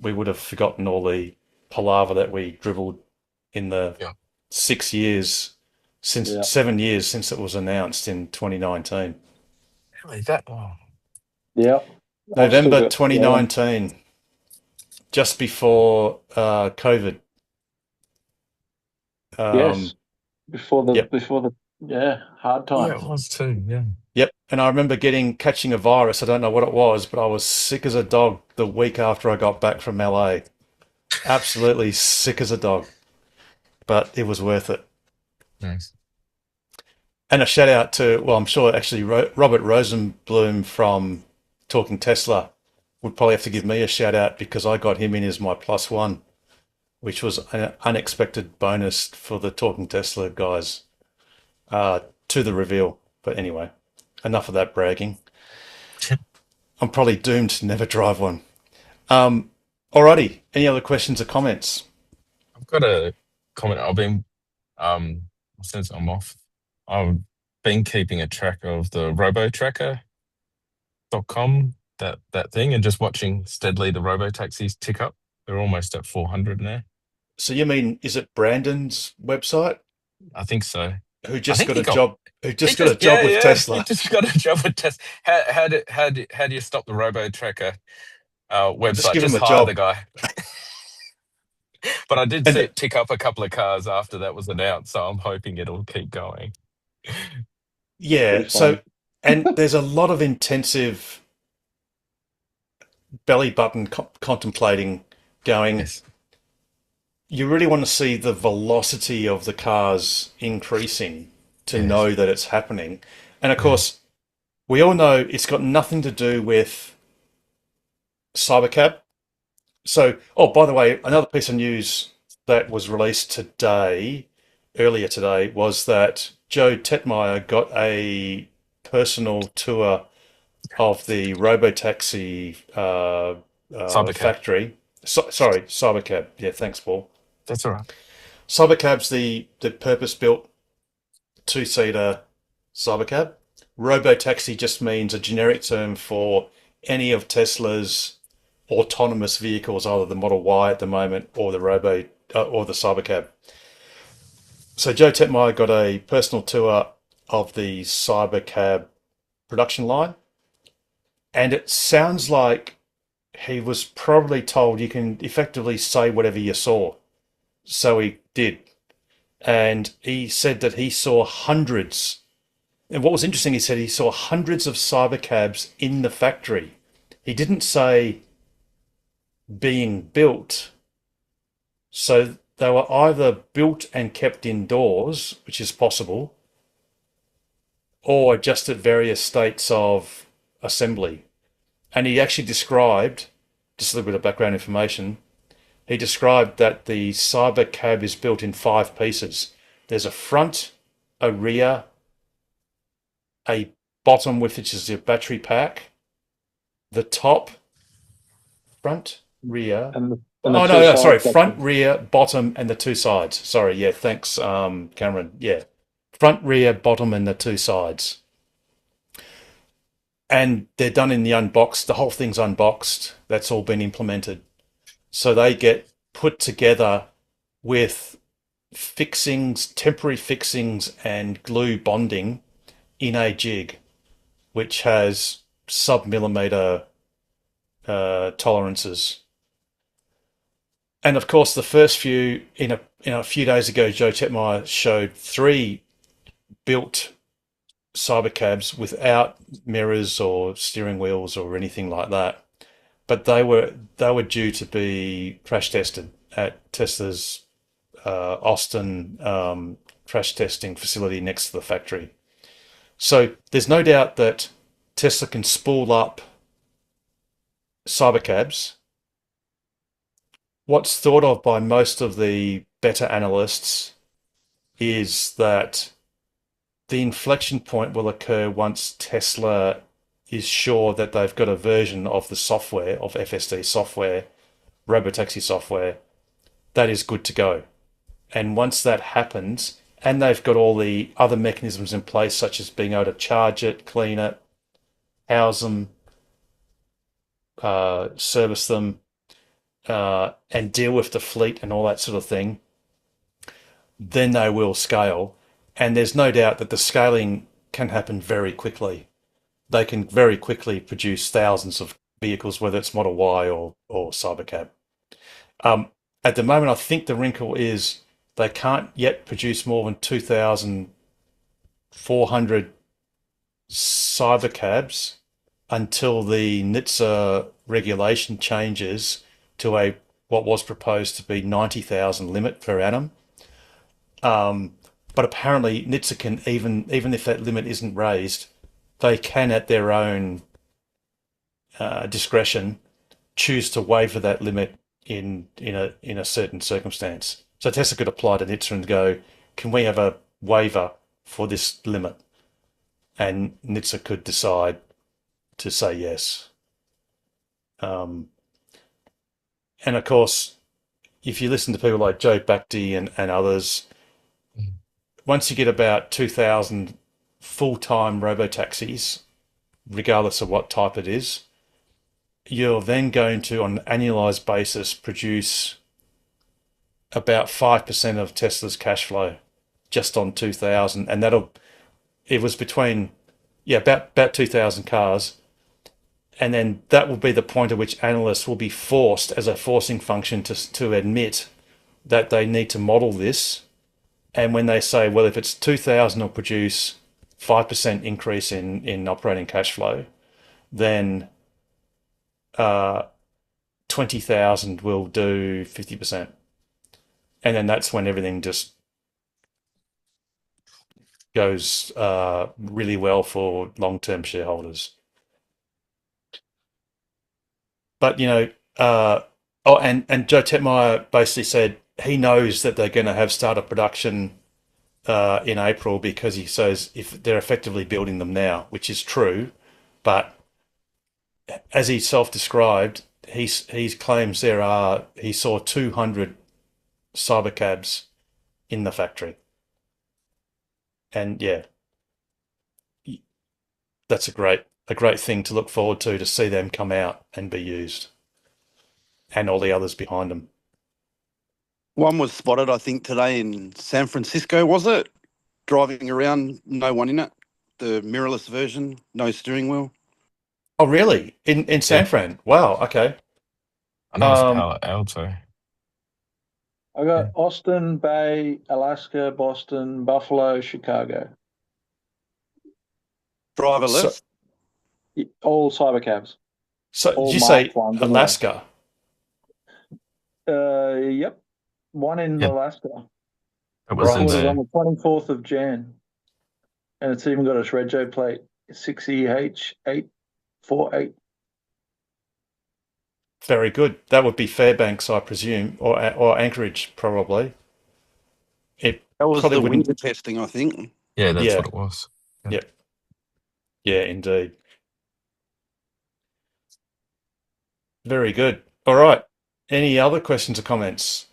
we would have forgotten all the palaver that we dribbled in the 7 years since it was announced in 2019. Really, that? Yeah. November 2019, just before COVID. Yes. Before the hard times. Yeah, it was too. Yeah. Yep. And I remember catching a virus. I don't know what it was, but I was sick as a dog the week after I got back from LA. Absolutely sick as a dog. But it was worth it. Nice. And a shout out to, I'm sure actually Robert Rosenblum from Talking Tesla would probably have to give me a shout out, because I got him in as my +1, which was an unexpected bonus for the Talking Tesla guys to the reveal. But anyway, enough of that bragging. I'm probably doomed to never drive one. Alrighty. Any other questions or comments? I've got a comment. I've been, since I'm off, I've been keeping a track of the robotracker.com, that thing, and just watching steadily the robo taxis tick up. They're almost at 400 now. So you mean, is it Brandon's website? I think so. Who just got a job? Who just got a job Yeah, with yeah, Tesla? he just got a job with Tesla. How do you stop the robo tracker website? give him Just a hire job. the guy. But I did And see it tick up a couple of cars after that was announced, so I'm hoping it'll keep going. yeah, Pretty so funny. and there's a lot of intensive belly button contemplating going. Yes. You really want to see the velocity of the cars increasing to Yes. know that it's happening. And of course, we all know it's got nothing to do with Cybercab. So, oh, by the way, another piece of news that was released earlier today, was that Joe Tetmeyer got a personal tour of the Robotaxi Cybercab. factory. Sorry, Cybercab. Yeah, thanks, Paul. That's all right. Cybercab's the purpose-built two-seater Cybercab. Robotaxi just means a generic term for any of Tesla's autonomous vehicles, either the Model Y at the moment or the or the Cybercab. So Joe Tetmeyer got a personal tour of the Cybercab production line, and it sounds like he was probably told you can effectively say whatever you saw. So he did. And he said that he saw hundreds. And what was interesting, he said he saw hundreds of Cybercabs in the factory. He didn't say being built. So they were either built and kept indoors, which is possible, or just at various states of assembly. And he actually described, just a little bit of background information, he described that the Cybercab is built in 5 pieces. There's a front, a rear, a bottom, which is your battery pack, the top, front, rear. Front, rear, bottom, and the 2 sides. Sorry, yeah, thanks, Cameron. Yeah, front, rear, bottom, and the 2 sides. And they're done in the unboxed. The whole thing's unboxed. That's all been implemented. So they get put together with temporary fixings and glue bonding in a jig, which has sub-millimeter tolerances. And of course, the first few, in a few days ago, Joe Tetmeyer showed 3 built Cybercabs without mirrors or steering wheels or anything like that. But they were due to be crash tested at Tesla's Austin crash testing facility next to the factory. So there's no doubt that Tesla can spool up Cybercabs. What's thought of by most of the better analysts is that the inflection point will occur once Tesla is sure that they've got a version of the software, of FSD software, Robotaxi software, that is good to go. And once that happens, and they've got all the other mechanisms in place, such as being able to charge it, clean it, house them, service them, and deal with the fleet and all that sort of thing, then they will scale. And there's no doubt that the scaling can happen very quickly. They can very quickly produce thousands of vehicles, whether it's Model Y or Cybercab. At the moment, I think the wrinkle is they can't yet produce more than 2,400 Cybercabs until the NHTSA regulation changes to what was proposed to be 90,000 limit per annum. But apparently NHTSA can, even if that limit isn't raised, they can at their own discretion choose to waiver that limit in a certain circumstance. So Tesla could apply to NHTSA and go, can we have a waiver for this limit? And NHTSA could decide to say yes. And of course, if you listen to people like Joe Bhakdi and others, once you get about 2,000 full-time robotaxis, regardless of what type it is, you're then going to, on an annualized basis, produce about 5% of Tesla's cash flow just on 2,000. And it was between, about 2,000 cars. And then that will be the point at which analysts will be forced, as a forcing function, to admit that they need to model this. And when they say, well, if it's 2,000 will produce 5% increase in operating cash flow, then 20,000 will do 50%. And then that's when everything just goes really well for long-term shareholders. But, and Joe Tetmeyer basically said he knows that they're going to have startup production in April, because he says if they're effectively building them now, which is true, but as he self-described, he claims he saw 200 Cybercabs in the factory. And yeah, that's a great thing to look forward to see them come out and be used, and all the others behind them. One was spotted, I think, today in San Francisco, was it? Driving around, no one in it. The mirrorless version, no steering wheel. Oh, really? In San Fran? Wow. Okay. I know it's Palo Alto. I got Austin, Bay, Alaska, Boston, Buffalo, Chicago. Driverless? All Cybercabs. So did you say Alaska? Yep. One in Alaska. It was on the 24th of Jan. And it's even got its rego plate, 6EH848. Very good. That would be Fairbanks, I presume, or Anchorage, probably. That was the winter testing, I think. Yeah, that's what it was. Yep. Yeah, indeed. Very good. All right. Any other questions or comments?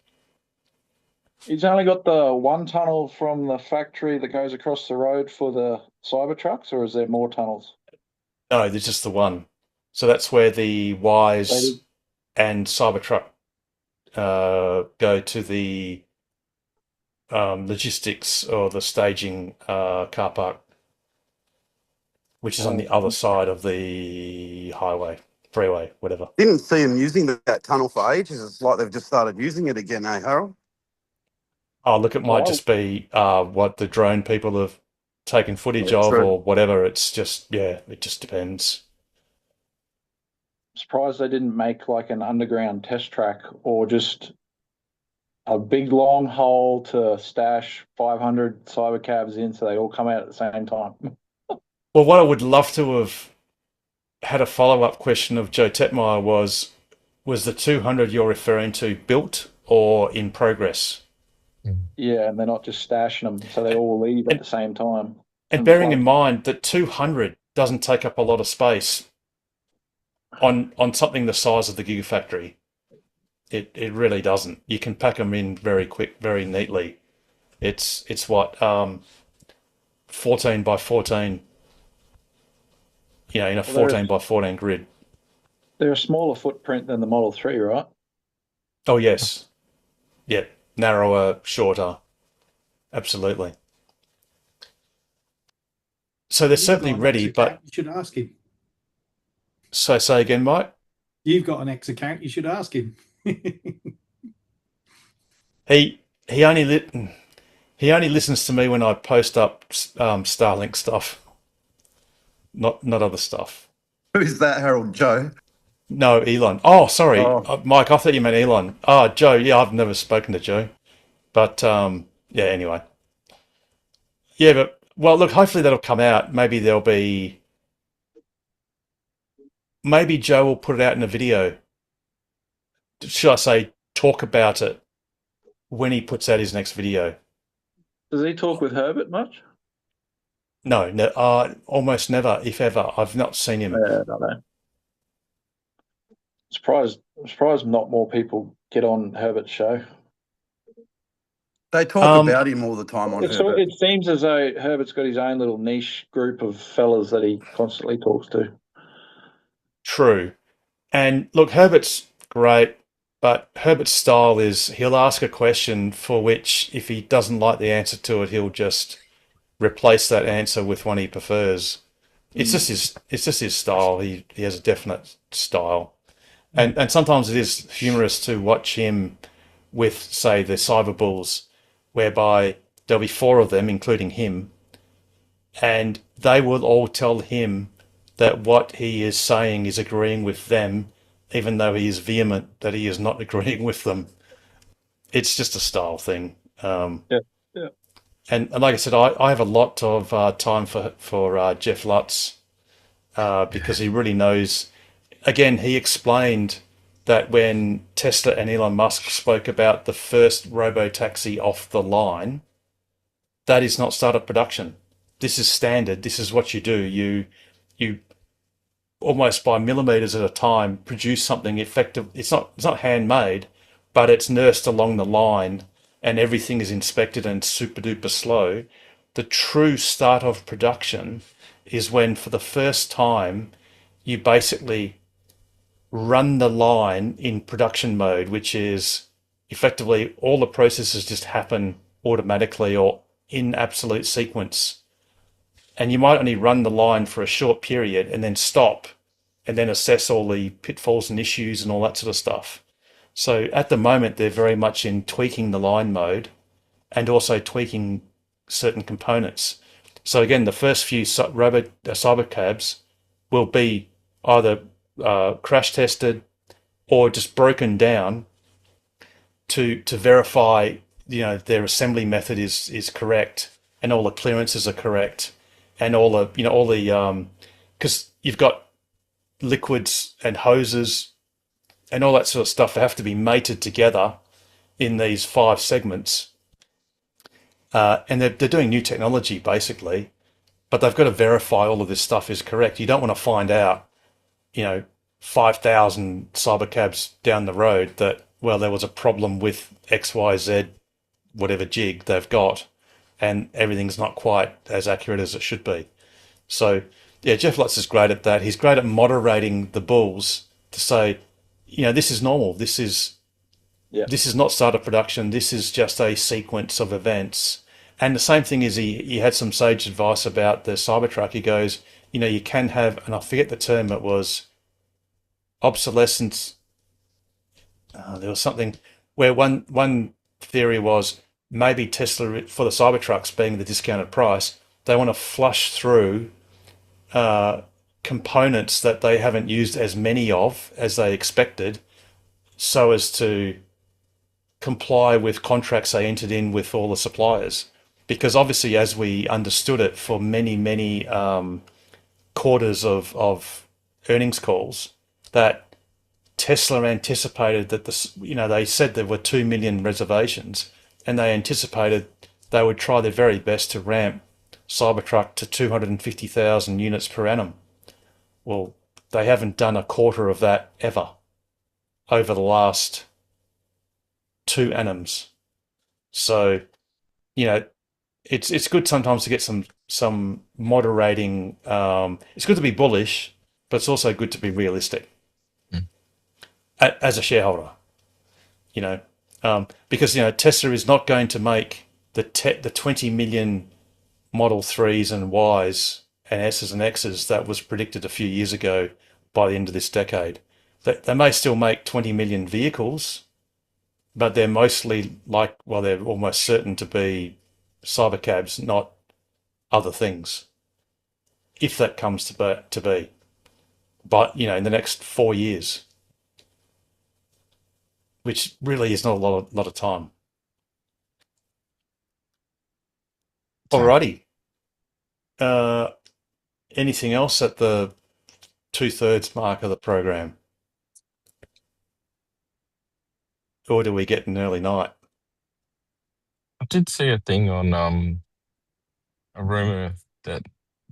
He's only got the one tunnel from the factory that goes across the road for the Cybertrucks, or is there more tunnels? No, there's just the one. So that's where the Wise and Cybertruck go to the logistics or the staging car park, which is on the other side of the highway, freeway, whatever. Didn't see them using that tunnel for ages. It's like they've just started using it again, eh, Harold? Oh, look, it might just be what the drone people have taken footage of or whatever. It's just, it just depends. I'm surprised they didn't make like an underground test track or just a big long hole to stash 500 Cybercabs in so they all come out at the same time. Well, what I would love to have had a follow-up question of Joe Tetmeyer was the 200 you're referring to built or in progress? Yeah, and they're not just stashing them, so they all leave at the same time. And bearing in mind that 200 doesn't take up a lot of space on something the size of the Gigafactory. It really doesn't. You can pack them in very quick, very neatly. It's what 14 by 14. In a 14 by 14 grid. They're a smaller footprint than the Model 3, right? Oh yes, yeah. Narrower, shorter. Absolutely. So they're certainly ready, but you should ask him. So say again, Mike. You've got an X account. You should ask him. He only listens to me when I post up Starlink stuff, not other stuff. Who is that, Harold? Joe? No, Elon. Oh, sorry, Mike. I thought you meant Elon. Oh, Joe. Yeah, I've never spoken to Joe, but Anyway. Yeah, but look. Hopefully that'll come out. Maybe Joe will put it out in a video. Should I say talk about it when he puts out his next video? Does he talk with Herbert much? No, almost never, if ever. I've not seen him. I don't know. Surprised not more people get on Herbert's show. They talk about him all the time on Herbert. It seems as though Herbert's got his own little niche group of fellas that he constantly talks to. True. And look, Herbert's great, but Herbert's style is he'll ask a question for which, if he doesn't like the answer to it, he'll just replace that answer with one he prefers. It's just his style. He has a definite style. And sometimes it is humorous to watch him with, say, the Cyber Bulls, whereby there'll be 4 of them, including him, and they will all tell him that what he is saying is agreeing with them, even though he is vehement that he is not agreeing with them. It's just a style thing. Yeah. And like I said, I have a lot of time for Jeff Lutz because he really knows. Again, he explained that when Tesla and Elon Musk spoke about the first robo-taxi off the line, that is not startup production. This is standard. This is what you do. You almost by millimeters at a time produce something effective. It's not handmade, but it's nursed along the line, and everything is inspected and super duper slow. The true start of production is when, for the first time, you basically run the line in production mode, which is effectively all the processes just happen automatically or in absolute sequence. And you might only run the line for a short period and then stop and then assess all the pitfalls and issues and all that sort of stuff. So at the moment, they're very much in tweaking the line mode and also tweaking certain components. So again, the first few cybercabs will be either crash tested or just broken down to verify, their assembly method is correct and all the clearances are correct and all the because you've got liquids and hoses and all that sort of stuff that have to be mated together in these 5 segments. And they're doing new technology basically, but they've got to verify all of this stuff is correct. You don't want to find out, 5,000 cybercabs down the road that, well, there was a problem with XYZ, whatever jig they've got, and everything's not quite as accurate as it should be. So, yeah, Jeff Lutz is great at that. He's great at moderating the bulls to say, this is normal. This is not startup production. This is just a sequence of events. And the same thing is he had some sage advice about the Cybertruck. He goes, you can have, and I forget the term, it was obsolescence. There was something where one theory was maybe Tesla, for the Cybertrucks being the discounted price, they want to flush through components that they haven't used as many of as they expected, so as to comply with contracts they entered in with all the suppliers. Because obviously, as we understood it for many quarters of earnings calls, that Tesla anticipated that they said there were 2 million reservations, and they anticipated they would try their very best to ramp Cybertruck to 250,000 units per annum. Well, they haven't done a quarter of that ever over the last 2 annums. So, it's good sometimes to get some moderating. It's good to be bullish, but it's also good to be realistic as a shareholder. Because Tesla is not going to make the 20 million Model 3s and Ys and S's and X's that was predicted a few years ago by the end of this decade. They may still make 20 million vehicles, but they're mostly they're almost certain to be cybercabs, not other things, if that comes to be. But, in the next 4 years, which really is not a lot of time. Alrighty. Anything else at the 2/3 mark of the program? Or do we get an early night? I did see a thing on a rumor that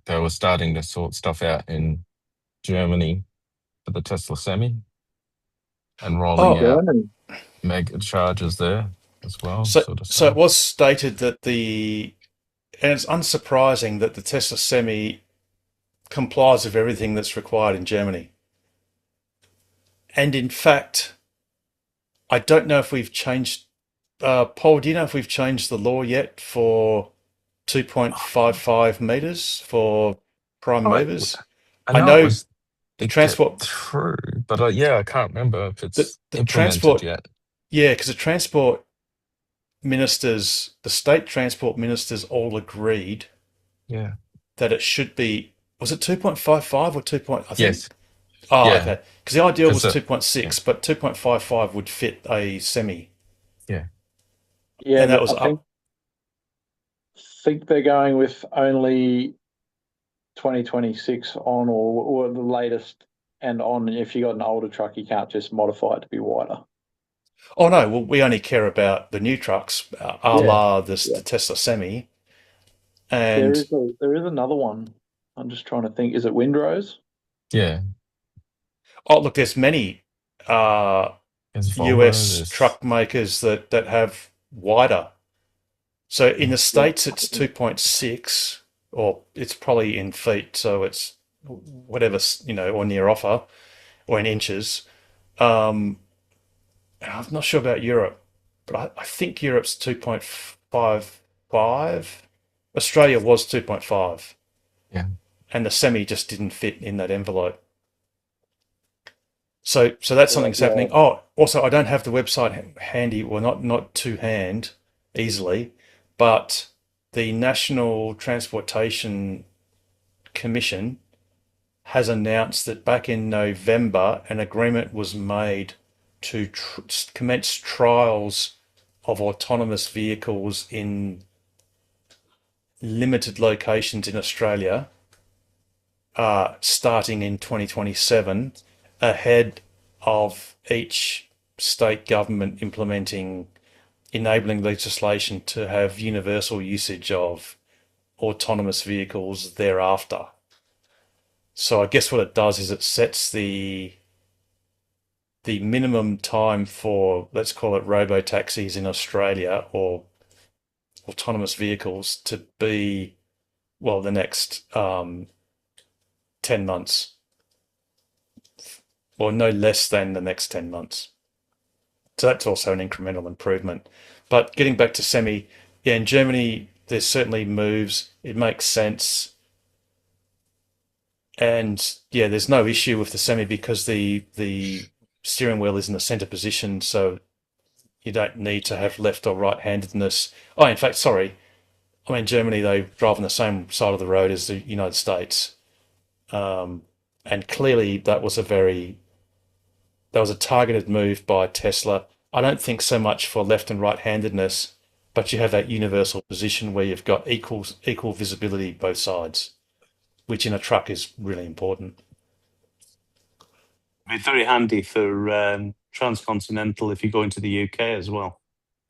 they were starting to sort stuff out in Germany for the Tesla Semi. and rolling Oh, out mega charges there as well. so sort of so it stuff. was stated that and it's unsurprising that the Tesla Semi complies with everything that's required in Germany. And in fact, I don't know if we've changed. Paul, do you know if we've changed the law yet for 2.55 meters for prime Oh, movers? I I know it know was the to get transport, through, but yeah, I can't remember if the, it's the implemented transport, yet. yeah, because the transport ministers, the state transport ministers all agreed Yeah. that it should be, was it 2.55 or 2. I think. Yes. Oh, Yeah. okay. Because the ideal was Because 2.6, but 2.55 would fit a Semi. yeah. Yeah, And that but was I think they're going with only 2026 on or the latest and on. If you got an older truck, you can't just modify it to be wider. Oh no, well, we only care about the new trucks, a la the Tesla Semi. And there is another one. I'm just trying to think. Is it Windrose? Yeah. oh, look, there's many There's Volvo, US there's truck makers that have wider. So in the States, it's 2.6, or it's probably in feet, so it's whatever, or near offer, or in inches. I'm not sure about Europe, but I think Europe's 2.55. Australia was 2.5. Yeah. And the Semi just didn't fit in that envelope. So that's something that's happening. Oh, also, I don't have the website handy, well, not to hand easily, but the National Transportation Commission has announced that back in November, an agreement was made to commence trials of autonomous vehicles in limited locations in Australia, starting in 2027, ahead of each state government implementing enabling legislation to have universal usage of autonomous vehicles thereafter. So I guess what it does is it sets the minimum time for, let's call it robo-taxis in Australia or autonomous vehicles to be, well, the next 10 months, or no less than the next 10 months. So that's also an incremental improvement. But getting back to Semi, yeah, in Germany, there's certainly moves. It makes sense. And yeah, there's no issue with the Semi because the steering wheel is in the center position, so you don't need to have left or right-handedness. Oh, in fact, sorry. I mean, Germany, they drive on the same side of the road as the United States. And clearly that was a targeted move by Tesla. I don't think so much for left and right-handedness, but you have that universal position where you've got equal visibility both sides, which in a truck is really important. It'd be very handy for transcontinental if you go into the UK as well.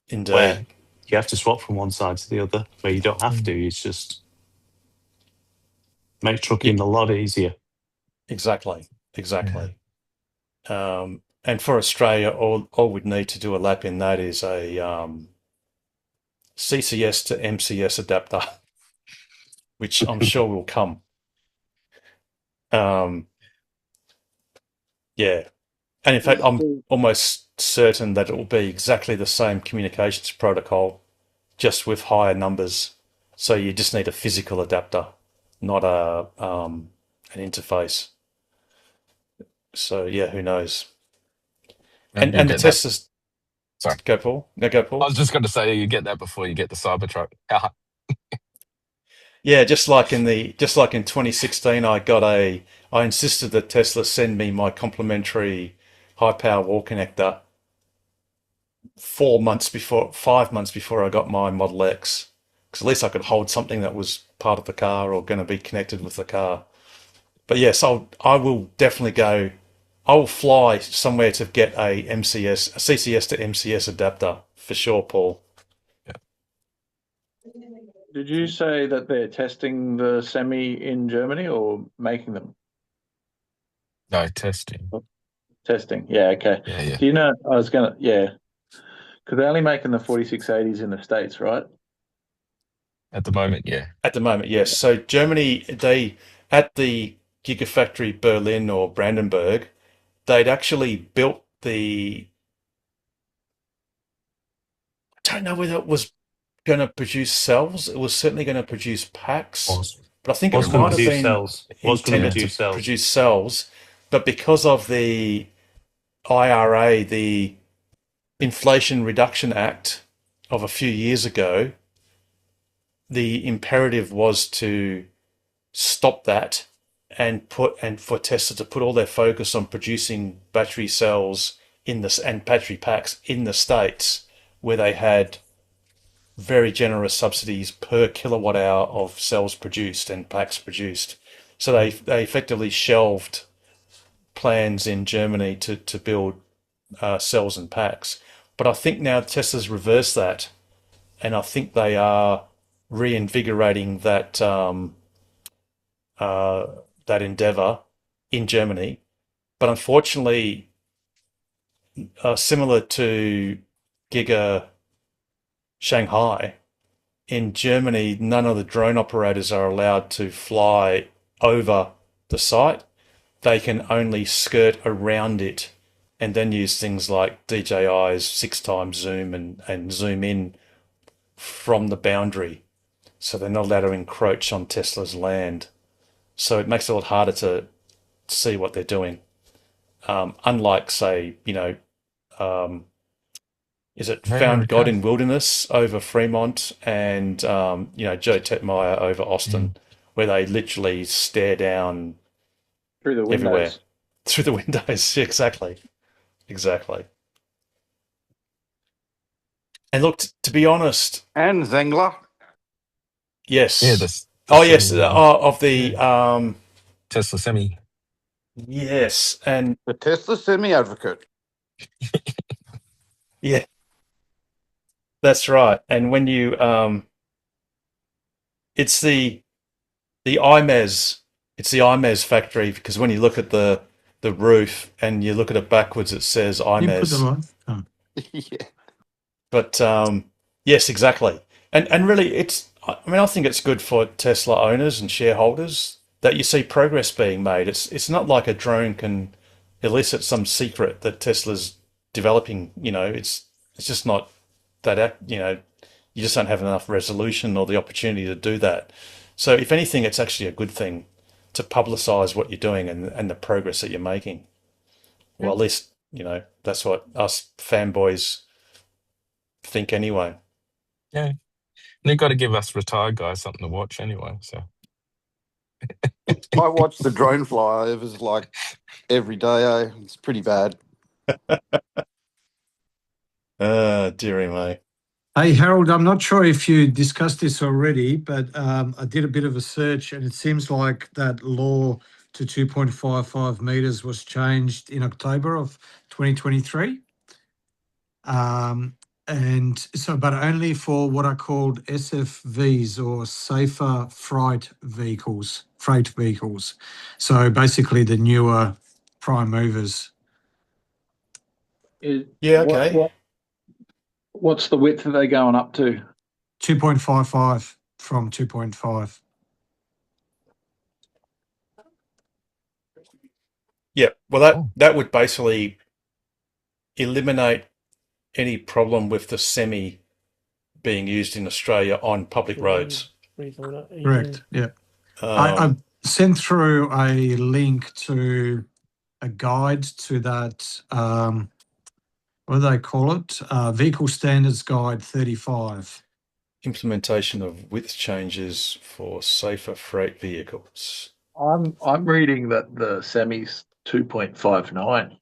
Indeed. Where you have to swap from one side to the other, where you don't have to. It's just make trucking a lot easier. Exactly. And for Australia, all we'd need to do a lap in that is a CCS to MCS adapter, which I'm sure will come. Yeah. And in fact, I'm almost certain that it will be exactly the same communications protocol, just with higher numbers. So you just need a physical adapter, not an interface. So yeah, who knows? And the Teslas. Sorry. Go, Paul. No, go, Paul. I was just going to say you get that before you get the Cybertruck. Yeah, just like in 2016, I insisted that Tesla send me my complimentary high power wall connector 5 months before I got my Model X, because at least I could hold something that was part of the car or going to be connected with the car. But yes, I will definitely go. I will fly somewhere to get a CCS to MCS adapter for sure, Paul. Did you say that they're testing the Semi in Germany or making them? No, testing. Testing. Yeah. Okay. Yeah. Do you know? I was gonna. Yeah. Because they're only making the 4680s in the States, right? At the moment, yeah. At the moment, yes. So Germany, they at the Gigafactory Berlin or Brandenburg, they'd actually built the. I don't know whether it was going to produce cells. It was certainly going to produce packs, but I think it Was going might to have produce been cells. Was going to intended produce to cells. produce cells. But because of the IRA, the Inflation Reduction Act of a few years ago, the imperative was to stop that and for Tesla to put all their focus on producing battery cells in this and battery packs in the States, where they had very generous subsidies per kilowatt hour of cells produced and packs produced. So they effectively shelved plans in Germany to build cells and packs. But I think now Tesla's reversed that, and I think they are reinvigorating that that endeavor in Germany. But unfortunately, similar to Giga Shanghai, in Germany, none of the drone operators are allowed to fly over the site. They can only skirt around it and then use things like DJI's 6x zoom and zoom in from the boundary. So they're not allowed to encroach on Tesla's land. So it makes it a lot harder to see what they're doing. Unlike, say, is it Found God in Wilderness over Fremont and, Joe Tetmeyer over Austin, where they literally stare down through the windows. Everywhere. Through the windows, exactly. And look, to be honest... And Zengler. Yes. Yeah, yes, of the... Tesla Semi. Yes, and... The Tesla Semi advocate. Yeah. That's right. And when you... it's the IMES... It's the IMES factory, because when you look at the roof and you look at it backwards, it says IMES. You put them on. Oh. Yeah. But yes, exactly. And really, I think it's good for Tesla owners and shareholders that you see progress being made. It's not like a drone can elicit some secret that Tesla's developing. It's just not that. You just don't have enough resolution or the opportunity to do that. So if anything, it's actually a good thing to publicize what you're doing and the progress that you're making. Well, at least, that's what us fanboys think anyway. Yeah. And they've got to give us retired guys something to watch anyway, so. I watch the drone flyovers like every day. It's pretty bad. Dearie me. Hey, Harold, I'm not sure if you discussed this already, but I did a bit of a search and it seems like that law to 2.55 meters was changed in October of 2023. And so, but only for what are called SFVs or safer freight vehicles. So basically the newer prime movers. Yeah, okay. What's the width are they going up to? 2.55 from 2.5. Yeah, well, that would basically eliminate any problem with the Semi being used in Australia on public roads. Correct, yeah. I've sent through a link to a guide to that, what do they call it? Vehicle Standards Guide 35. Implementation of width changes for safer freight vehicles. I'm reading that the Semi's 2.59.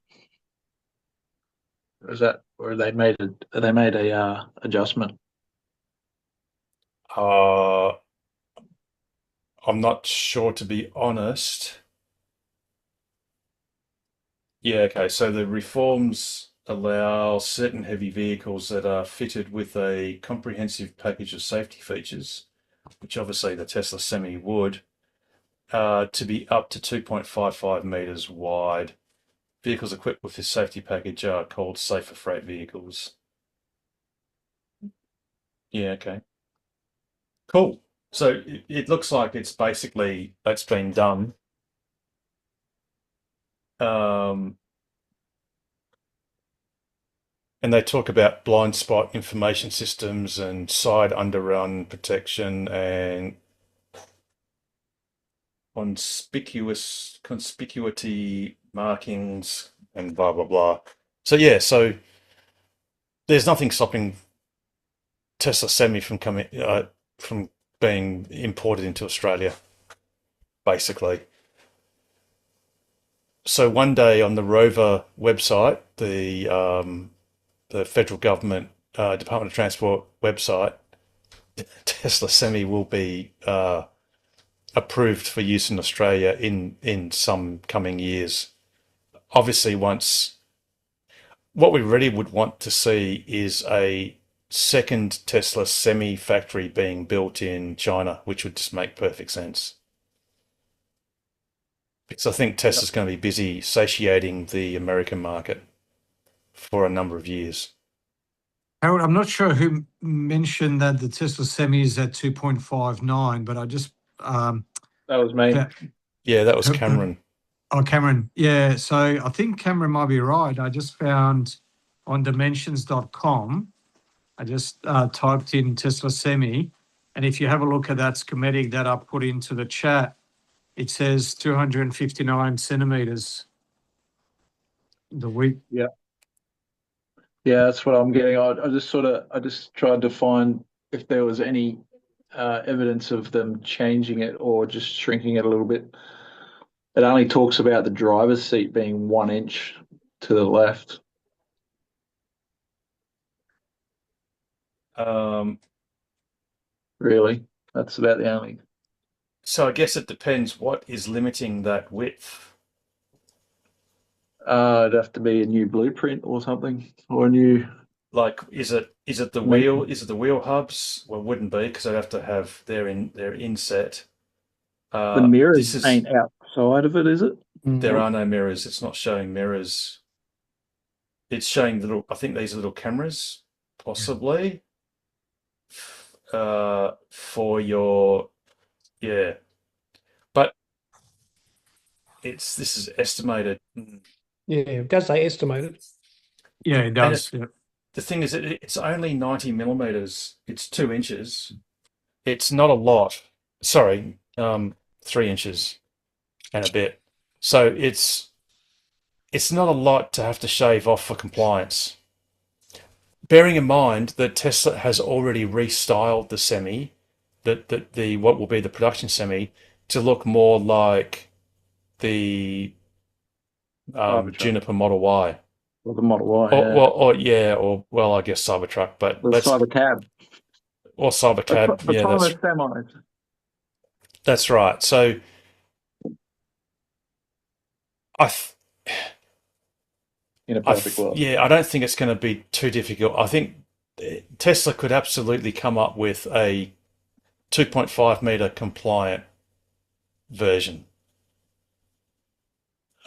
Is that, or they made a adjustment? I'm not sure, to be honest. Yeah, okay. So the reforms allow certain heavy vehicles that are fitted with a comprehensive package of safety features, which obviously the Tesla Semi would, to be up to 2.55 meters wide vehicles equipped with this safety package are called safer freight vehicles. Yeah, okay. Cool. So it looks like it's basically that's been done. And they talk about blind spot information systems and side underrun protection and conspicuity markings and blah blah blah. So yeah, so there's nothing stopping Tesla Semi from being imported into Australia, basically. So one day on the Rover website, the federal government Department of Transport website, Tesla Semi will be approved for use in Australia in some coming years. Obviously, what we really would want to see is a second Tesla Semi factory being built in China, which would just make perfect sense. Because I think Tesla's going to be busy satiating the American market for a number of years. Harold, I'm not sure who mentioned that the Tesla Semi is at 2.59, but I just that was me. Yeah, that was Cameron. Oh, Cameron. Yeah, so I think Cameron might be right. I just found on dimensions.com, I just typed in Tesla Semi, and if you have a look at that schematic that I put into the chat, it says 259 centimeters. The width. Yeah. Yeah, that's what I'm getting. I just tried to find if there was any evidence of them changing it or just shrinking it a little bit. It only talks about the driver's seat being 1 inch to the left. Really, that's about the only. So I guess it depends what is limiting that width. It'd have to be a new blueprint or something, or a new. Like, is it the wheel? Is it the wheel hubs? Well, it wouldn't be because they'd have to have their inset. The mirrors ain't outside of it, is it? There are no mirrors. It's not showing mirrors. It's showing little. I think these are little cameras, possibly, for your. Yeah, but this is estimated. Yeah, it does say estimated. Yeah, it does. The thing is, it's only 90 millimeters. It's 2 inches. It's not a lot. Sorry, 3 inches and a bit. So it's not a lot to have to shave off for compliance. Bearing in mind that Tesla has already restyled the Semi, the what will be the production Semi, to look more like the Juniper Model Y. Or the Model Y. I guess Cybertruck, but the Cybercab. Or Cybercab. Semis. That's right. So in a perfect world. Yeah, I don't think it's going to be too difficult. I think Tesla could absolutely come up with a 2.5 meter compliant version.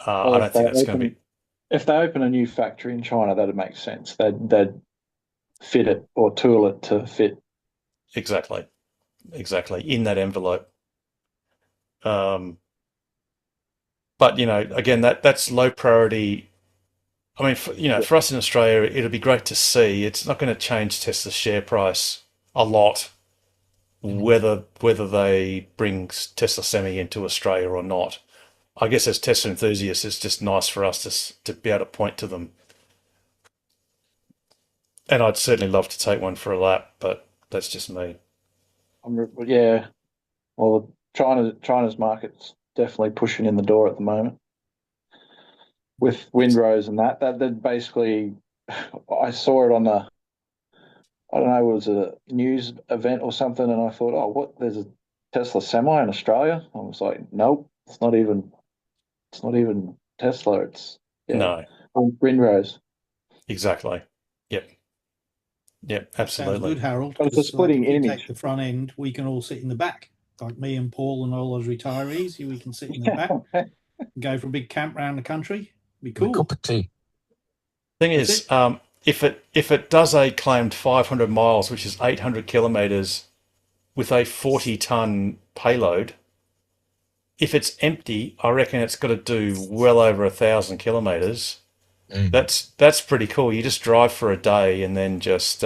I don't think that's going to be. If they open a new factory in China, that'd make sense. They'd fit it or tool it to fit. Exactly, in that envelope. But again, that's low priority. I mean, for us in Australia, it'll be great to see. It's not going to change Tesla's share price a lot, whether they bring Tesla Semi into Australia or not. I guess as Tesla enthusiasts, it's just nice for us to be able to point to them. And I'd certainly love to take one for a lap, but that's just me. Yeah. Well, China's market's definitely pushing in the door at the moment. With Windrose and that basically, I saw it on I don't know, it was a news event or something, and I thought, oh, what? There's a Tesla Semi in Australia? I was like, nope, it's not even Tesla. It's Windrose. Exactly. Yep. Absolutely. Sounds good, Harold. It's a splitting image. Take the front end, we can all sit in the back, like me and Paul and all those retirees. We can sit in the back and go for a big camp around the country. Be With a cool. cup of tea. Thing That's is, if it does a claimed 500 miles, which is 800 kilometers, with a 40-ton payload, if it's empty, I reckon it's got to do well over 1,000 kilometers. Mm. That's pretty cool. You just drive for a day and then just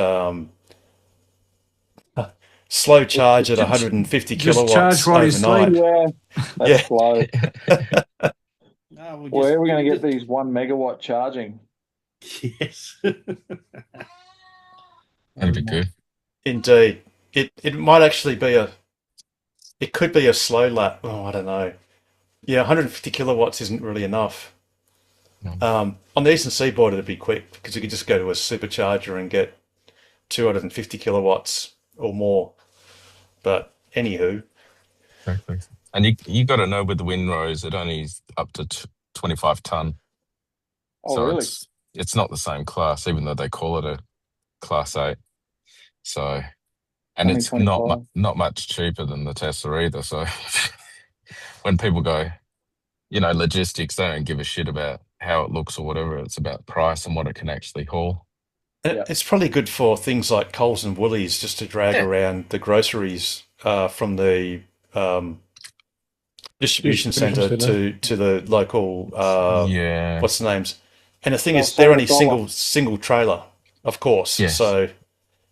slow charge at 150 Just kilowatts charge while you sleep. overnight. Yeah, that's Yeah. slow. No, we'll Where just, are we going to get these 1 megawatt charging? yes. That'd be good. Indeed. It might actually be it could be a slow lap. Oh, I don't know. Yeah, 150 kilowatts isn't really enough. No. On the eastern seaboard, it'd be quick because you could just go to a supercharger and get 250 kilowatts or more. But anywho, Exactly. And you got to know with the Windrose, it only is up to 25 ton. Oh, So really? it's not the same class, even though they call it a Class 8. So, and Only it's 25. not much cheaper than the Tesla either. So when people go, logistics, they don't give a shit about how it looks or whatever. It's about price and what it can actually haul. Yeah. it's probably good for things like Coles and Woolies just to drag Yeah. around the groceries from the distribution centre to the local Yeah. what's the names? And the thing Well, is, they're $7. only single trailer, of course. Yes. So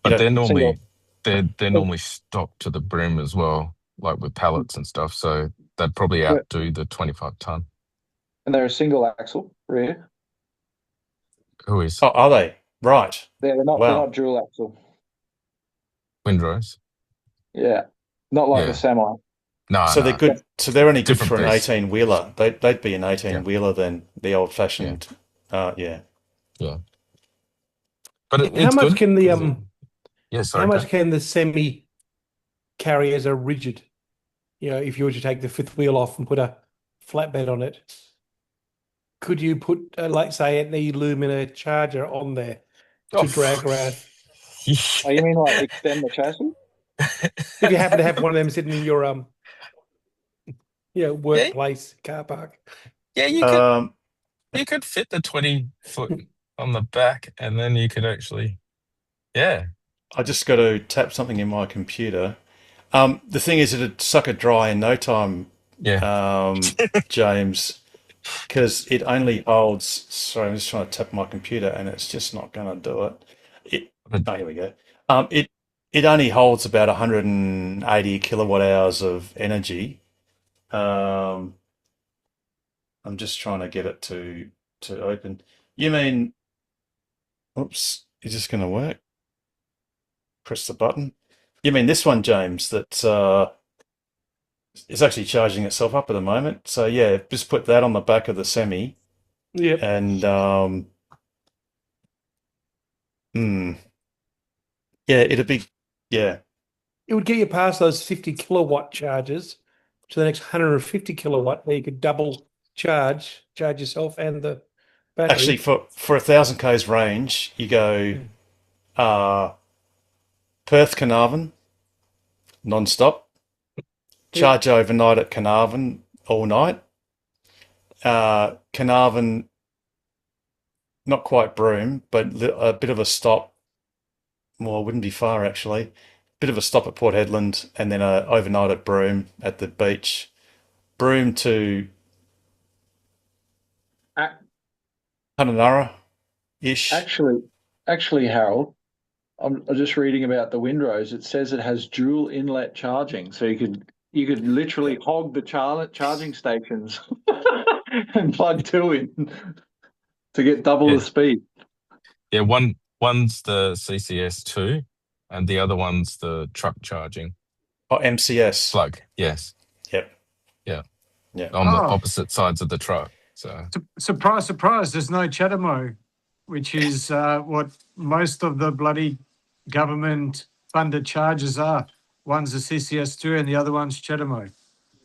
But know, they're normally single- they're normally stocked to the brim as well, like with pallets and stuff. So they'd probably Yeah. outdo the 25 ton. And they're a single axle rear. Who is oh, are they? Right. They're not. Wow. They're not dual axle. Windrose? Yeah, not like Yeah. the semi. No, So they're good. So they're only good Different for an beast. 18-wheeler. They'd be an 18-wheeler then, the old-fashioned. Yeah. But How it's much good can the because yeah, sorry. how much Dave. can the semi carry as a rigid? If you were to take the fifth wheel off and put a flatbed on it, could you put, like, say, an Illumina charger on there to drag around? Oh, you mean like extend the chassis? If you happen to have one of them sitting in your workplace car park. Yeah, you could fit the 20-foot on the back, and then you could actually, I just got to tap something in my computer. The thing is, it'd suck it dry in no time, James, because it only holds. Sorry, I'm just trying to tap my computer, and it's just not going to do it. Here we go. It only holds about 180 kilowatt hours of energy. I'm just trying to get it to open. You mean? Oops, is this going to work? Press the button. You mean this one, James? That is actually charging itself up at the moment. So yeah, just put that on the back of the semi. Yep. And it'd be It would get you past those 50 kilowatt charges to the next 150 kilowatt, where you could double charge yourself and the battery. Actually, for 1,000 k's range, you go Perth Carnarvon non-stop, charge overnight at Carnarvon all night. Carnarvon, not quite Broome, but a bit of a stop. Well, it wouldn't be far actually. Bit of a stop at Port Hedland, and then overnight at Broome at the beach. Broome to Kununurra-ish. Actually, Harold, I'm just reading about the Windrose. It says it has dual inlet charging, so you could literally hog the charging stations and plug two in to get double the speed. Yeah, one's the CCS2, and the other one's the truck charging. Oh, MCS. Plug, yes. Yep. Yeah. On the opposite sides of the truck. So surprise, surprise, there's no CHAdeMO, which is what most of the bloody government-funded chargers are. One's a CCS2 and the other one's CHAdeMO.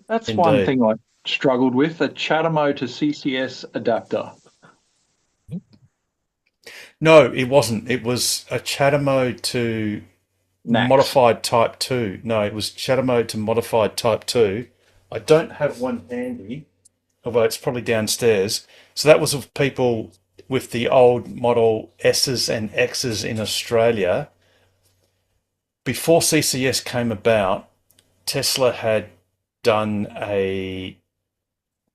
That's one thing I struggled with, a CHAdeMO to CCS adapter. No, it wasn't. It was a CHAdeMO to modified Type 2. No, it was CHAdeMO to modified Type 2. I don't have one handy. although it's probably downstairs. So that was of people with the old Model S's and X's in Australia. Before CCS came about, Tesla had done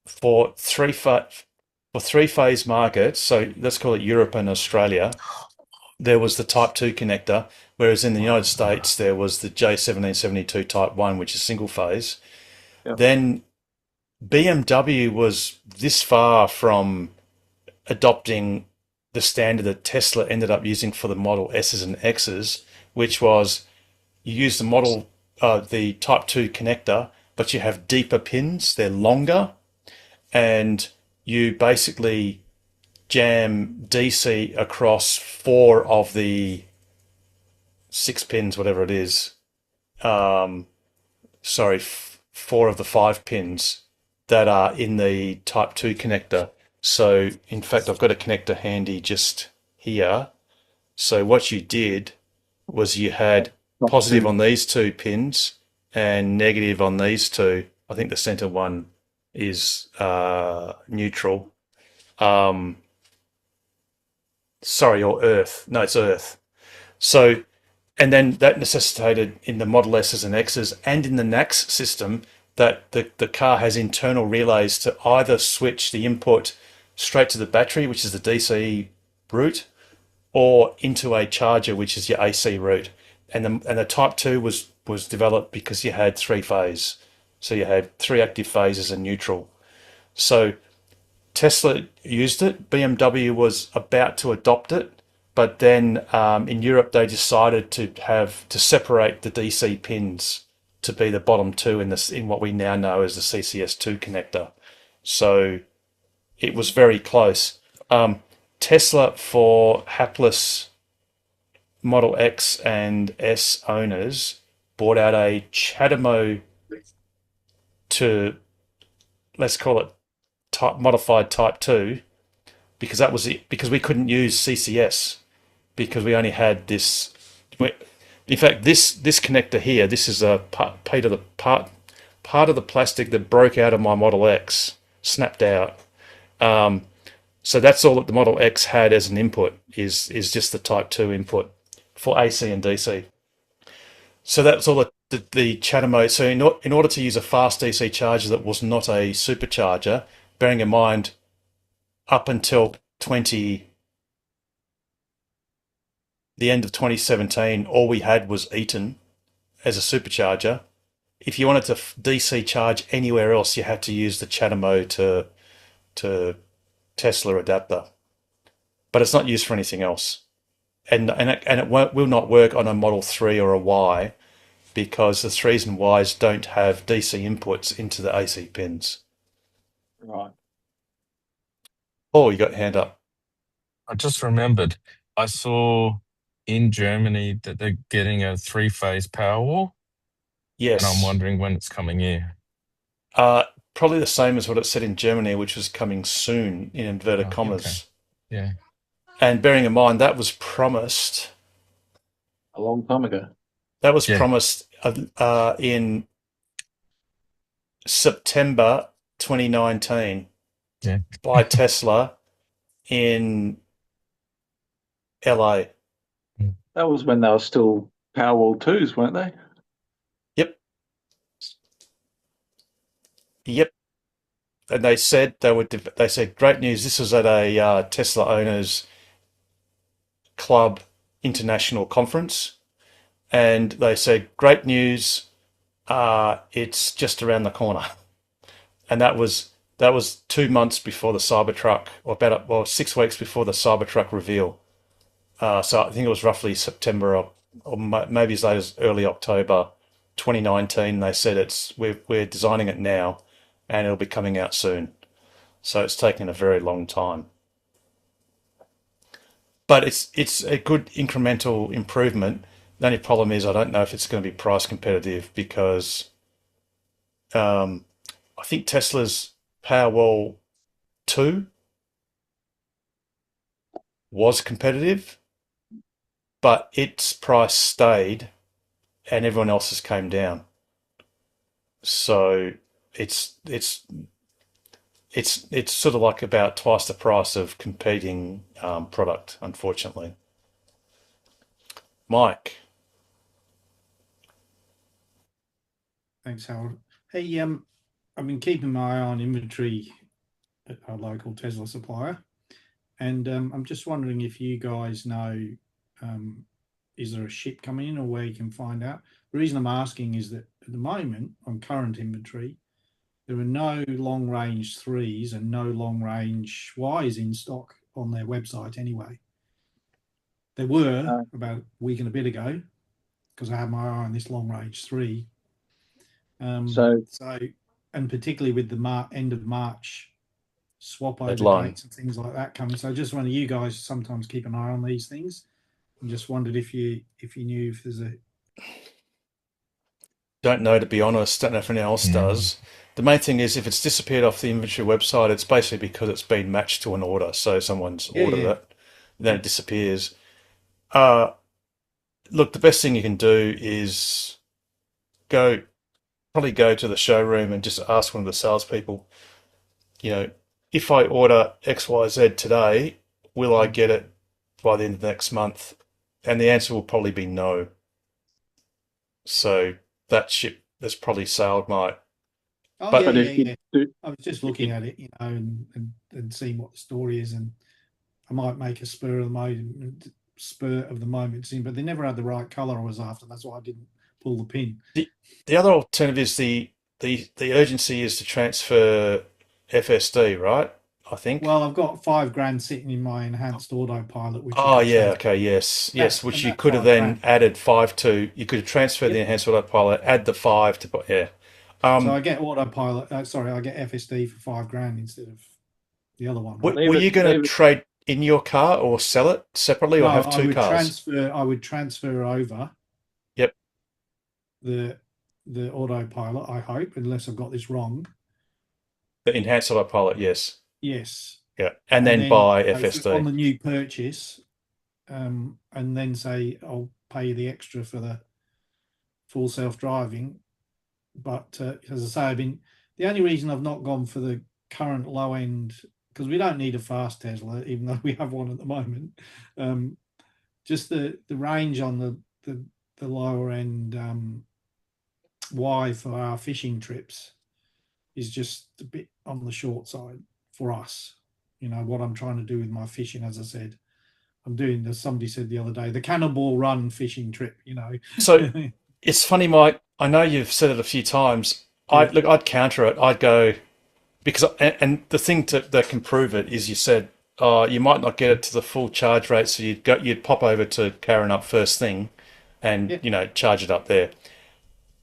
for three-phase markets, so let's call it Europe and Australia, there was the Type 2 connector, whereas in the United States there was the J1772 Type 1, which is single phase. Yep. Then BMW was this far from adopting the standard that Tesla ended up using for the Model S's and X's, which was you use the Type 2 connector, but you have deeper pins, they're longer, and you basically jam DC across 4 of the 6 pins, whatever it is. 4 of the 5 pins that are in the Type 2 connector. So, in fact, I've got a connector handy just here. So what you did was you had positive on these 2 pins and negative on these 2. I think the center one is neutral. Or earth. No, it's earth. So, and then that necessitated in the Model S's and X's and in the NACS system that the car has internal relays to either switch the input straight to the battery, which is the DC route, or into a charger, which is your AC route. And the Type 2 was developed because you had 3-phase. So you had 3 active phases and neutral. So Tesla used it. BMW was about to adopt it, but then in Europe they decided to separate the DC pins to be the bottom 2 in what we now know as the CCS2 connector. So it was very close. Tesla, for hapless Model X and S owners, bought out a CHAdeMO to, let's call it modified Type 2, because that was it, because we couldn't use CCS because we only had this. In fact, this connector here, this is a part of the plastic that broke out of my Model X, snapped out. So that's all that the Model X had as an input is just the Type 2 input for AC and DC. So that's all the CHAdeMO. So in order to use a fast DC charger that was not a supercharger, bearing in mind up until the end of 2017, all we had was Eaton as a supercharger. If you wanted to DC charge anywhere else, you had to use the CHAdeMO to Tesla adapter, but it's not used for anything else, and it will not work on a Model 3 or a Y because the 3s and Ys don't have DC inputs into the AC pins. Right. Oh, you got your hand up. I just remembered, I saw in Germany that they're getting a 3-phase Powerwall. Yes. And I'm wondering when it's coming here. Probably the same as what it said in Germany, which was coming soon, in inverted commas. Okay. Yeah. And bearing in mind, that was promised a long time ago. That was promised in September 2019 by Tesla in LA. That was when they were still Powerwall 2s, weren't they? Yep. And they said they said, great news. This was at a Tesla Owners Club International Conference. And they said, great news. It's just around the corner. And that was 2 months before the Cybertruck, or 6 weeks before the Cybertruck reveal. So I think it was roughly September or maybe as late as early October 2019. They said we're designing it now and it'll be coming out soon. So it's taken a very long time. But it's a good incremental improvement. The only problem is I don't know if it's going to be price competitive because I think Tesla's Powerwall 2 was competitive, but its price stayed and everyone else's came down. So it's it's sort of like about twice the price of competing product, unfortunately. Mike. Thanks, Harold. Hey, I've been keeping my eye on inventory at our local Tesla supplier, and I'm just wondering if you guys know, is there a ship coming in or where you can find out? The reason I'm asking is that at the moment on current inventory, there are no long range 3s and no long range Ys in stock on their website anyway. There were about a week and a bit ago, because I had my eye on this long range 3. So, and particularly with the end of March swap over dates and things like that coming. So I just wonder, you guys sometimes keep an eye on these things, and just wondered if you knew if there's a. Don't know, to be honest. Don't know if anyone else does. The main thing is if it's disappeared off the inventory website, it's basically because it's been matched to an order. So someone's ordered it, then it disappears. Look, the best thing you can do is probably go to the showroom and just ask one of the salespeople, if I order XYZ today, will I get it by the end of next month? And the answer will probably be no. So that ship that's probably sailed, Mike. Oh, but I was just looking at it, and seeing what the story is, and I might make a spur of the moment thing, but they never had the right colour I was after. That's why I didn't pull the pin. The other alternative is the urgency is to transfer FSD, right? I think. Well, I've got $5,000 sitting in my enhanced autopilot. Which yes. Which you could have then added 5 to. You could have transferred the enhanced autopilot, add the 5 to. So I get autopilot. I get FSD for $5,000 instead of the other one. Were you going to trade in your car or sell it separately, or have two cars? I would transfer over. Yep. The autopilot, I hope, unless I've got this wrong. The enhanced autopilot, yes. Yes. Yeah, and then buy FSD on the new purchase, and then say I'll pay the extra for the full self-driving. But as I say, the only reason I've not gone for the current low end, because we don't need a fast Tesla, even though we have one at the moment. Just the range on the lower end Y for our fishing trips is just a bit on the short side for us. What I'm trying to do with my fishing, as I said, I'm doing, as somebody said the other day, the Cannonball Run fishing trip. So it's funny, Mike. I know you've said it a few times. I'd counter it. I'd go, because and the thing that can prove it is you said you might not get it to the full charge rate, so you'd pop over to Karrinyup first thing, and charge it up there.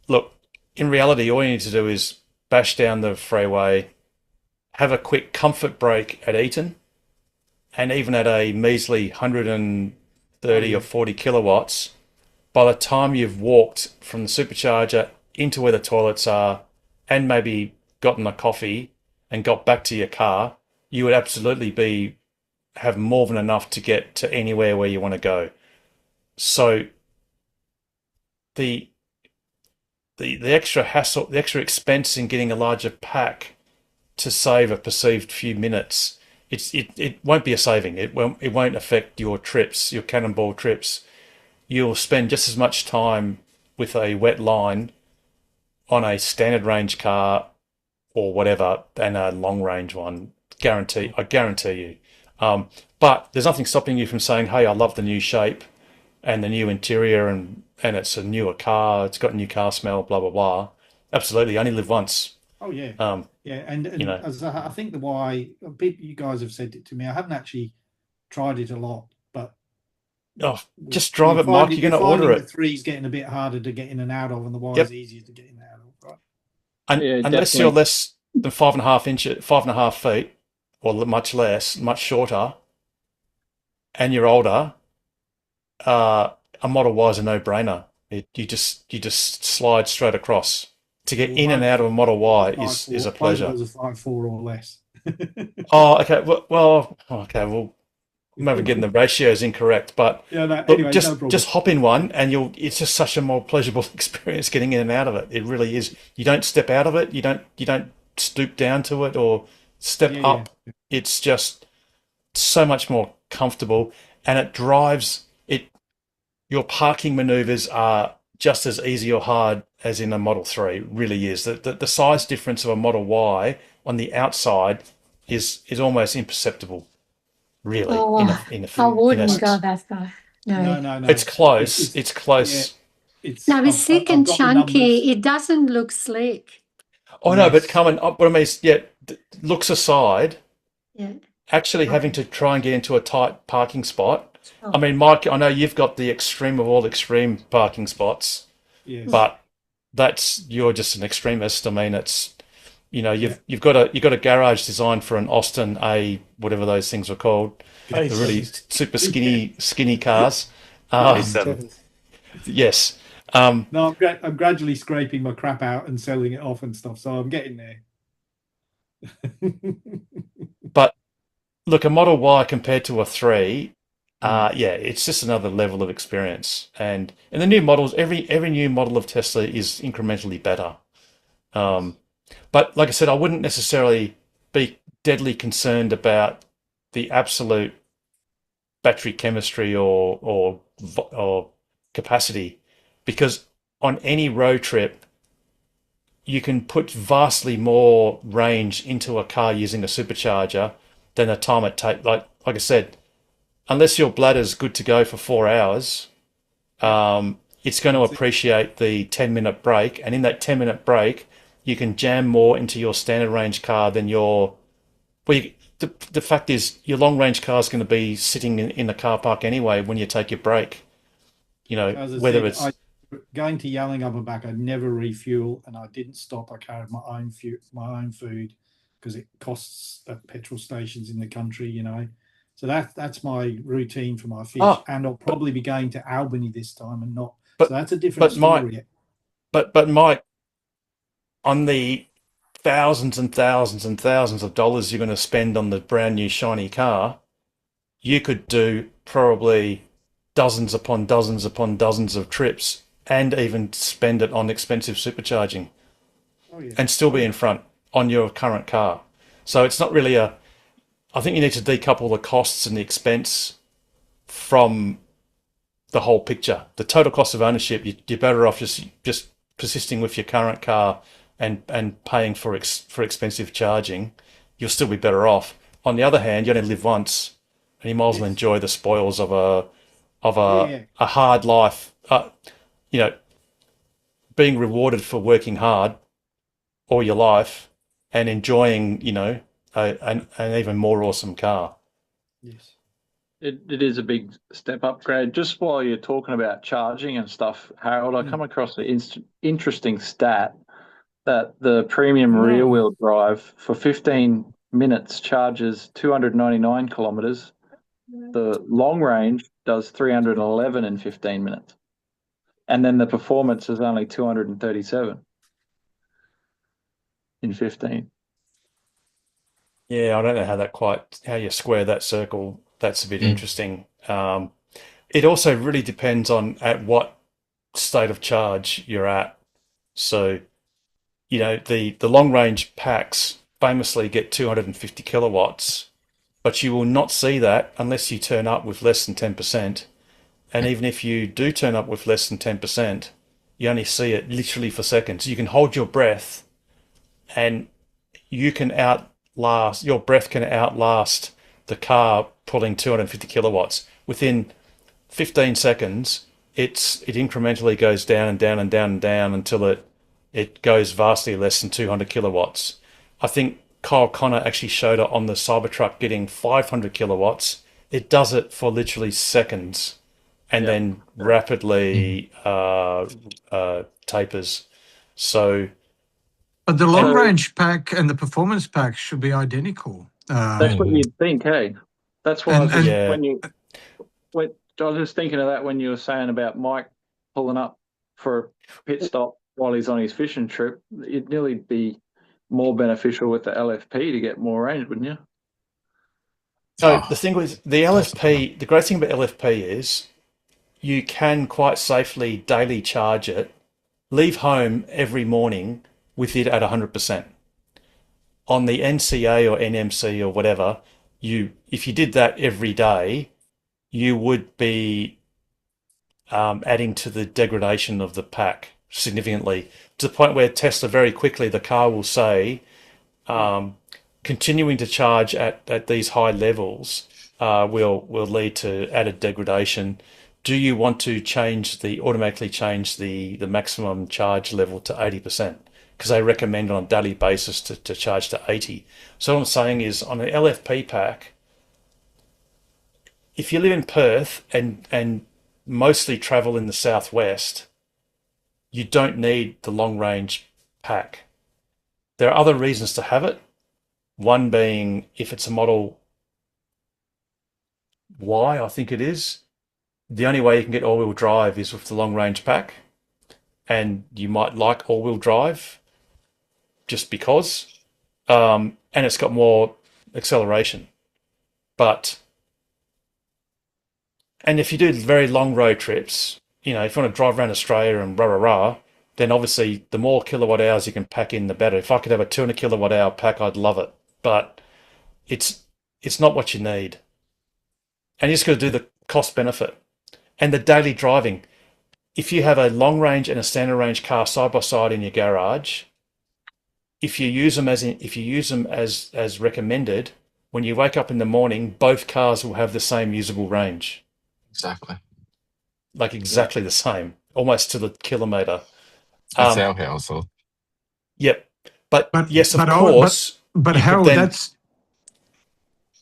Look, in reality, all you need to do is bash down the freeway, have a quick comfort break at Eaton, and even at a measly 130 or 40 kilowatts, by the time you've walked from the supercharger into where the toilets are and maybe gotten a coffee and got back to your car, you would absolutely have more than enough to get to anywhere where you want to go. So the extra hassle, the extra expense in getting a larger pack to save a perceived few minutes, it won't be a saving. It won't affect your trips, your Cannonball trips. You'll spend just as much time with a wet line on a standard range car or whatever than a long range one. I guarantee you. But there's nothing stopping you from saying, hey, I love the new shape and the new interior and it's a newer car, it's got a new car smell, blah, blah, blah. Absolutely. Only live once. Oh, yeah. And as I think the why, you guys have said it to me, I haven't actually tried it a lot, but just drive it, Mike. You're going to order it. The 3's getting a bit harder to get in and out of, and the Y is easier to get in and out of, right? Unless you're less than 5.5 feet, or much less, much shorter, and you're older, a Model Y is a no-brainer. You just slide straight across. To get in and out of a Model Y is a pleasure. 5'4" or less. Okay. Well, I'm maybe getting the ratios incorrect, but anyway, just hop in one, and it's just such a more pleasurable experience getting in and out of it. It really is. You don't step out of it. You don't stoop down to it or Step Yeah, up, it's just so much more comfortable, and it drives it. Your parking maneuvers are just as easy or hard as in a Model 3. It really is. The size difference of a Model Y on the outside is almost imperceptible, really. Oh, In a in a I in wouldn't go essence, that far. no, No. no, no. it's close. It's It's yeah, close. it's No, it's thick I've and got the numbers. chunky. It doesn't look sleek. Oh no, but Yes. coming up, what I mean is, yeah, looks aside, Yeah. actually having Okay. to try and get into a tight parking spot. I Oh. mean, Mike, I know you've got the extreme of all extreme parking spots, Yes. but you're just an extremist. I mean, it's Yeah. you've got a garage designed for an Austin A, whatever those things were called, the really super skinny cars. Um, A7. yes. No, I'm gradually scraping my crap out and selling it off and stuff, so I'm getting there. But look, a Model Y compared to a 3, yeah, it's just another level of experience. And in the new models, every new model of Tesla is incrementally better. But like I said, I wouldn't necessarily be deadly concerned about the absolute battery chemistry or capacity, because on any road trip, you can put vastly more range into a car using a supercharger than the time it takes. Like I said, unless your bladder's good to go for 4 hours, it's going to appreciate the 10-minute break, and in that 10-minute break, you can jam more into your standard range car than your. Well, the fact is, your long range car is going to be sitting in the car park anyway when you take your break. As I Whether said, it's going to Yallingup and back, I never refuel, and I didn't stop. I carried my own food because it costs at petrol stations in the country, So that's my routine for my fish, and I'll probably be going to Albany this time and not. So that's a different story. But Mike, on the thousands and thousands and thousands of dollars you're going to spend on the brand new shiny car, you could do probably dozens upon dozens upon dozens of trips and even spend it on expensive supercharging and still be in front on your current car. So it's not really I think you need to decouple the costs and the expense from the whole picture. The total cost of ownership, you're better off just persisting with your current car and paying for expensive charging. You'll still be better off. On the other hand, you only live once, and you might as well enjoy the spoils of a hard life. Being rewarded for working hard all your life and enjoying, an even more awesome car. Yes. It is a big step upgrade. Just while you're talking about charging and stuff, Harold, I come across an interesting stat that the premium rear wheel drive for 15 minutes charges 299 kilometers. The long range does 311 in 15 minutes. And then the performance is only 237 in 15. Yeah, I don't know how you square that circle. That's a bit interesting. It also really depends on at what state of charge you're at. So, the long range packs famously get 250 kilowatts, but you will not see that unless you turn up with less than 10%. And even if you do turn up with less than 10%, you only see it literally for seconds. You can hold your breath and your breath can outlast the car pulling 250 kilowatts. Within 15 seconds, it incrementally goes down and down and down and down until it goes vastly less than 200 kilowatts. I think Kyle Connor actually showed it on the Cybertruck getting 500 kilowatts. It does it for literally seconds and then rapidly tapers. So, but the long range pack and the performance pack should be identical. That's what you'd think, hey? That's why I was just thinking of that when you were saying about Mike pulling up for a pit stop while he's on his fishing trip. It'd nearly be more beneficial with the LFP to get more range, wouldn't you? So the thing with the LFP, the great thing about LFP is you can quite safely daily charge it, leave home every morning with it at 100%. on the NCA or NMC or whatever, if you did that every day, you would be adding to the degradation of the pack significantly, to the point where Tesla very quickly, the car will say, continuing to charge at these high levels will lead to added degradation. Do you want to automatically change the maximum charge level to 80%? Because they recommend on a daily basis to charge to 80. So what I'm saying is, on an LFP pack, if you live in Perth and mostly travel in the southwest, you don't need the long range pack. There are other reasons to have it. One being, if it's a Model Y, I think it is, the only way you can get all-wheel drive is with the long range pack, and you might like all-wheel drive just because, and it's got more acceleration. And if you do very long road trips, if you want to drive around Australia and then obviously the more kilowatt hours you can pack in, the better. If I could have a 200 kilowatt hour pack, I'd love it. But it's not what you need. And you just got to do the cost benefit and the daily driving. If you have a long range and a standard range car side by side in your garage, if you use them as recommended, when you wake up in the morning, both cars will have the same usable range. Exactly. Like exactly the same, almost to the kilometre. That's our household. Yep. But yes, of but course. But Harold,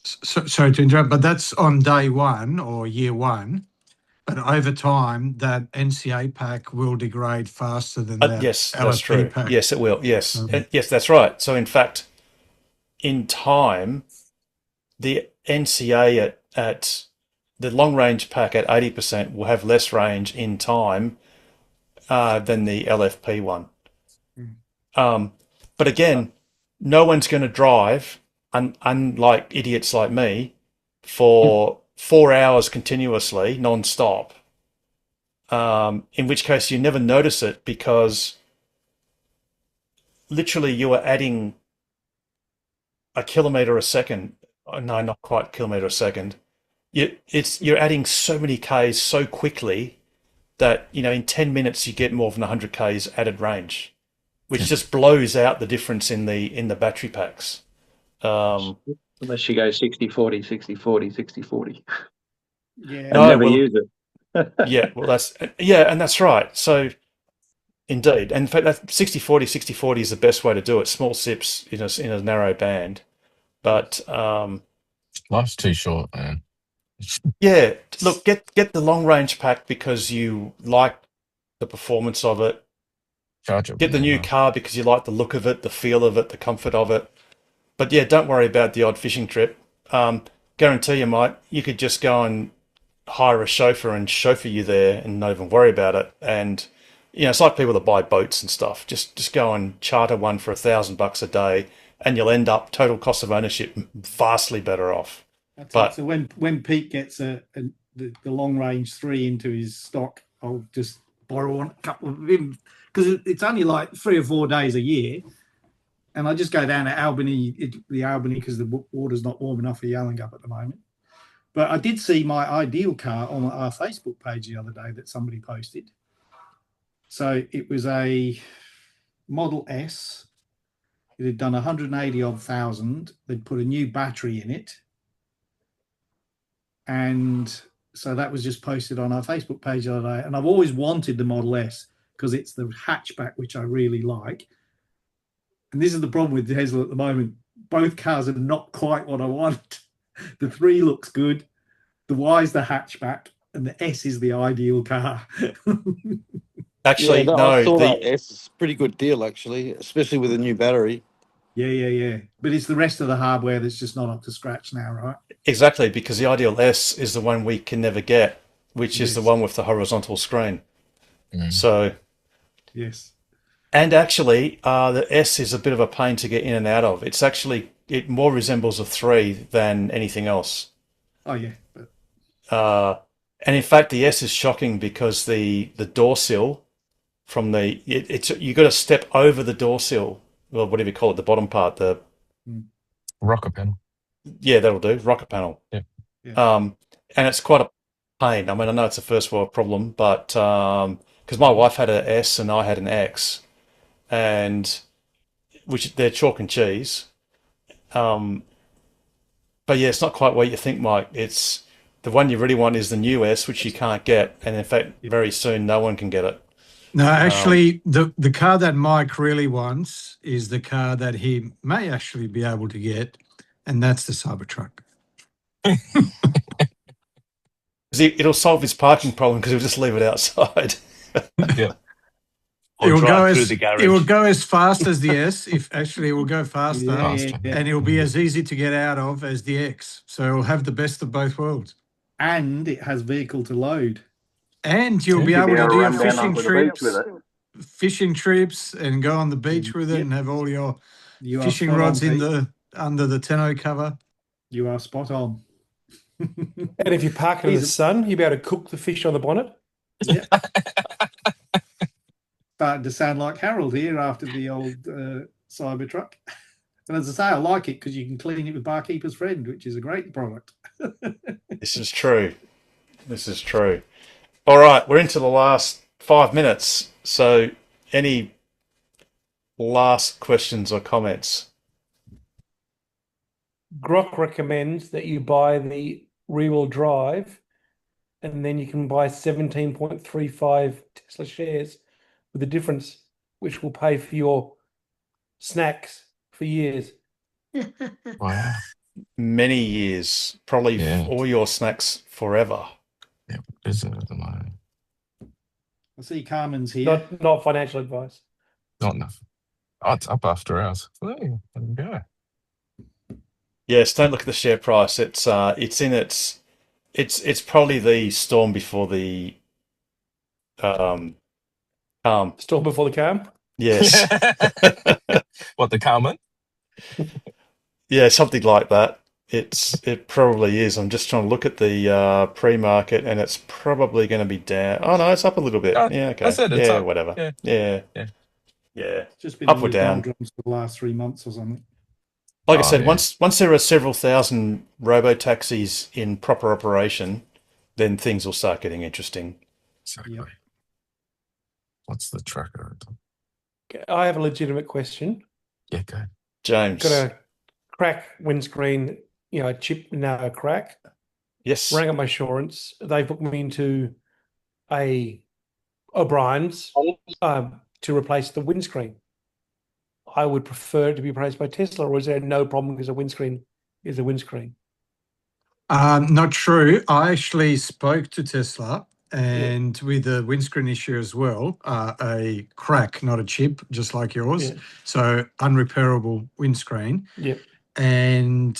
sorry to interrupt, but that's on day one or year one. But over time, that NCA pack will degrade faster than that yes, LFP that's true. pack. Yes, it will. Yes, yes, that's right. So in fact, in time, the NCA at the long range pack at 80% will have less range in time than the LFP one. But again, no one's going to drive, unlike idiots like me, for 4 hours continuously, non-stop. In which case you never notice it, because literally you are adding a kilometre a second. No, not quite a kilometre a second. You're adding so many Ks so quickly that, in 10 minutes you get more than 100 Ks added range, which just blows out the difference in the battery packs. Unless you go 60-40, 60-40, 60-40. Yeah. And never use it. And that's right. So indeed. And in fact, that 60-40, 60-40 is the best way to do it. Small sips in a narrow band. But life's too short, man. Yeah, look, get the long range pack because you like the performance of it. Charge it. Get the new car because you like the look of it, the feel of it, the comfort of it. But yeah, don't worry about the odd fishing trip. Guarantee you, Mike, you could just go and hire a chauffeur and chauffeur you there and not even worry about it. And it's like people that buy boats and stuff. Just go and charter one for $1,000 a day, and you'll end up total cost of ownership vastly better off. So when Pete gets the long range 3 into his stock, I'll just borrow a couple of him, because it's only like 3 or 4 days a year, and I just go down to Albany because the water's not warm enough for Yallingup at the moment. But I did see my ideal car on our Facebook page the other day that somebody posted. So it was a Model S. It had done 180 odd thousand. They'd put a new battery in it. And so that was just posted on our Facebook page the other day. And I've always wanted the Model S because it's the hatchback, which I really like. And this is the problem with Tesla at the moment. Both cars are not quite what I want. The 3 looks good. The Y is the hatchback, and the S is the ideal car. Actually, I thought that S is a pretty good deal, actually, especially with a new battery. Yeah. But it's the rest of the hardware that's just not up to scratch now, right? Exactly, because the ideal S is the one we can never get, which is the one with the horizontal screen. So, yes. And actually, the S is a bit of a pain to get in and out of. It more resembles a 3 than anything else. Oh yeah. And in fact, the S is shocking because the door sill from you got to step over the door sill, well, whatever you call it, the bottom part, the Rocker panel. Yeah, that'll do. Rocker panel. Yeah. And it's quite a pain. I mean, I know it's a first world problem, but because my wife had an S and I had an X, and which they're chalk and cheese. But yeah, it's not quite what you think, Mike. It's the one you really want is the new S, which you can't get, and in fact, very soon no one can get it. No, actually, the car that Mike really wants is the car that he may actually be able to get, and that's the Cybertruck. It'll solve his parking problem because he'll just leave it outside. Yeah. It will go as fast as the S. If actually it will go faster, and it will be as easy to get out of as the X. So it'll have the best of both worlds. And it has vehicle to load. And you'll be able to do fishing trips and go on the beach with it and have all your fishing rods under the tonneau cover. You are spot on. And if you park it in the sun, you'll be able to cook the fish on the bonnet. Yeah. Starting to sound like Harold here after the old Cybertruck. And as I say, I like it because you can clean it with Barkeeper's Friend, which is a great product. This is true. This is true. All right, we're into the last 5 minutes. So any last questions or comments? Grok recommends that you buy the rear-wheel drive, and then you can buy 17.35 Tesla shares with the difference, which will pay for your snacks for years. Wow. Many years, probably all your snacks forever. Yeah, isn't it at the moment? I see Carmen's here. Not financial advice. Not enough. Oh, it's up after hours. There we go. Yes, don't look at the share price. It's probably the storm before the calm. Storm before the calm? Yes. What, the Carmen? Yeah, something like that. It probably is. I'm just trying to look at the pre-market, and it's probably going to be down. Oh no, it's up a little bit. Yeah, okay. I said it's up. Whatever. Yeah. It's just been up or down for the last 3 months or something. Like I said, once there are several thousand robo-taxis in proper operation, then things will start getting interesting. Exactly. Yep. What's the tracker? I have a legitimate question. Yeah, go. James. Got a crack windscreen, chip narrow crack. Yes. Rang up my insurance. They booked me into a O'Brien's to replace the windscreen. I would prefer it to be replaced by Tesla, or is there no problem because a windscreen is a windscreen? Not true. I actually spoke to Tesla, and with the windscreen issue as well, a crack, not a chip, just like yours. Yeah. So unrepairable windscreen. Yeah. And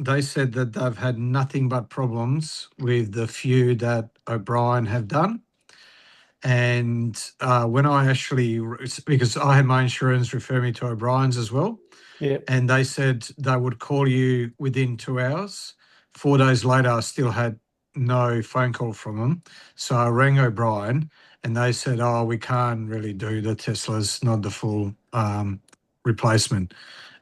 they said that they've had nothing but problems with the few that O'Brien have done. And when I actually, because I had my insurance refer me to O'Brien's as well. Yeah. And they said they would call you within 2 hours. 4 days later, I still had no phone call from them. So I rang O'Brien, and they said, "Oh, we can't really do the Teslas, not the full replacement."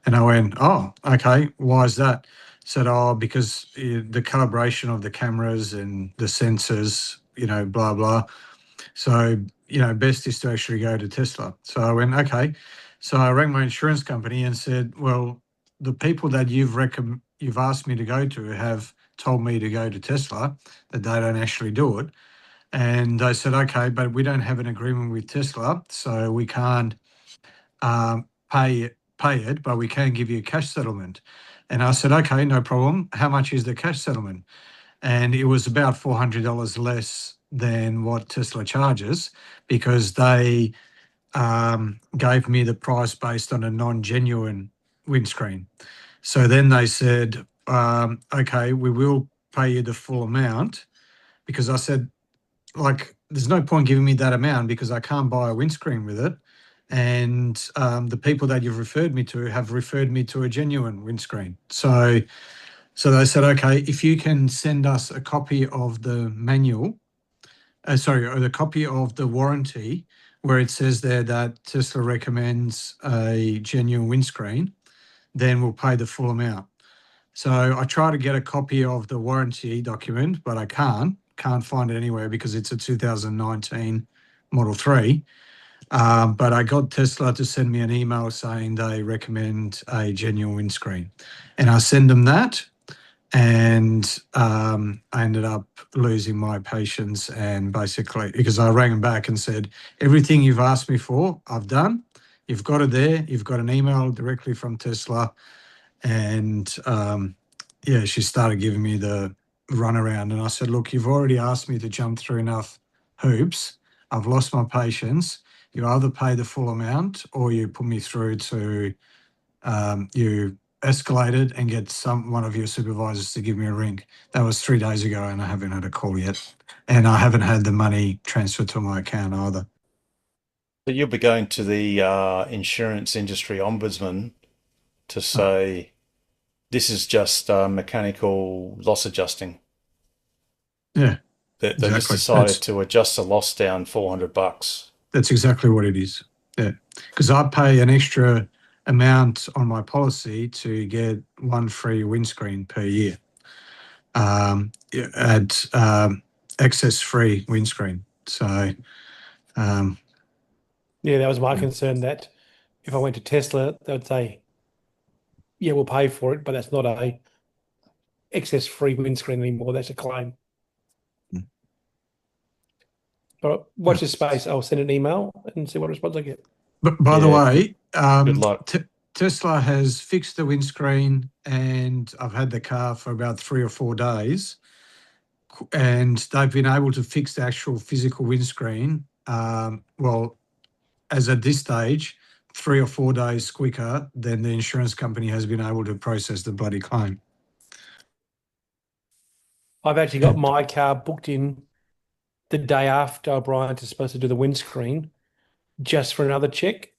And I went, "Oh, okay. Why is that?" Said, "Oh, because the calibration of the cameras and the sensors, blah, blah. So, best is to actually go to Tesla." So I went, "Okay." So I rang my insurance company and said, "Well, the people that you've asked me to go to have told me to go to Tesla, that they don't actually do it." And they said, "Okay, but we don't have an agreement with Tesla, so we can't pay it, but we can give you a cash settlement." And I said, "Okay, no problem. How much is the cash settlement?" And it was about $400 less than what Tesla charges, because they gave me the price based on a non-genuine windscreen. So then they said, "Okay, we will pay you the full amount," because I said, there's no point giving me that amount because I can't buy a windscreen with it. And the people that you've referred me to have referred me to a genuine windscreen. So they said, "Okay, if you can send us a copy of the manual, or the copy of the warranty where it says there that Tesla recommends a genuine windscreen, then we'll pay the full amount. So I try to get a copy of the warranty document, but I can't find it anywhere because it's a 2019 Model 3. But I got Tesla to send me an email saying they recommend a genuine windscreen, and I send them that, and I ended up losing my patience, and basically because I rang them back and said, everything you've asked me for, I've done. You've got it there. You've got an email directly from Tesla, and yeah, she started giving me the runaround, and I said, look, you've already asked me to jump through enough hoops. I've lost my patience. You either pay the full amount or you put me through to, you escalate it and get one of your supervisors to give me a ring. That was 3 days ago and I haven't had a call yet. And I haven't had the money transferred to my account either. So you'll be going to the insurance industry ombudsman to say, this is just mechanical loss adjusting. Yeah. They exactly. just decided to adjust the loss down $400. That's exactly what it is. Yeah. Because I pay an extra amount on my policy to get one free windscreen per year at access free windscreen. So, yeah, that was my concern, that if I went to Tesla, they would say, yeah, we'll pay for it, but that's not a excess free windscreen anymore. That's a claim. But watch this space. I'll send an email and see what response I get. But by the way, good luck. Tesla has fixed the windscreen, and I've had the car for about 3 or 4 days, and they've been able to fix the actual physical windscreen. Well, as at this stage, 3 or 4 days quicker than the insurance company has been able to process the bloody claim. I've actually got my car booked in the day after O'Brien is supposed to do the windscreen, just for another check,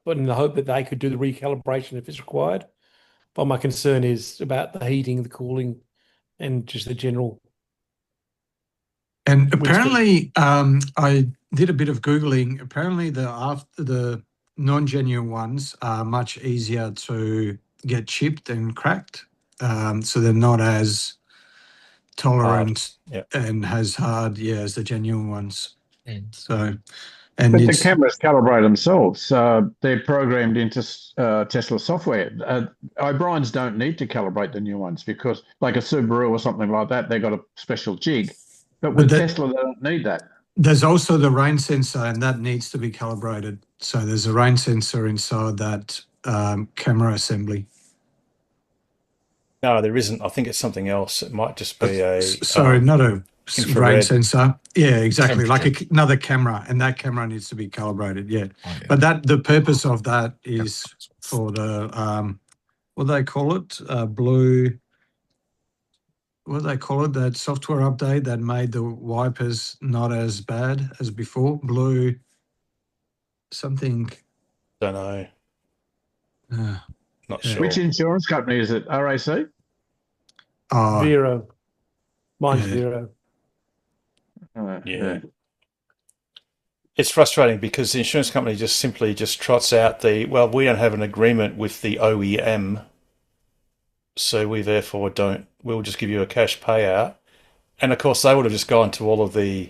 but in the hope that they could do the recalibration if it's required. But my concern is about the heating, the cooling, and just the general. And apparently, I did a bit of Googling. Apparently, the non-genuine ones are much easier to get chipped and cracked. So they're not as tolerant and as hard, as the genuine ones. So, and but the cameras calibrate themselves. They're programmed into Tesla software. O'Brien's don't need to calibrate the new ones because, like a Subaru or something like that, they've got a special jig. But with Tesla, they don't need that. There's also the rain sensor, and that needs to be calibrated. So there's a rain sensor inside that camera assembly. No, there isn't. I think it's something else. It might just be not a infrared rain sensor. Yeah, exactly. Like another camera, and that camera needs to be calibrated. Yeah. But the purpose of that is for the what do they call it? Blue. What do they call it? That software update that made the wipers not as bad as before. Blue. Something. Don't know. Not sure. Which insurance company is it? RAC? Vero. Mine's Vero. Yeah. It's frustrating because the insurance company just simply trots out we don't have an agreement with the OEM, so we therefore we'll just give you a cash payout. And of course they would have just gone to all of the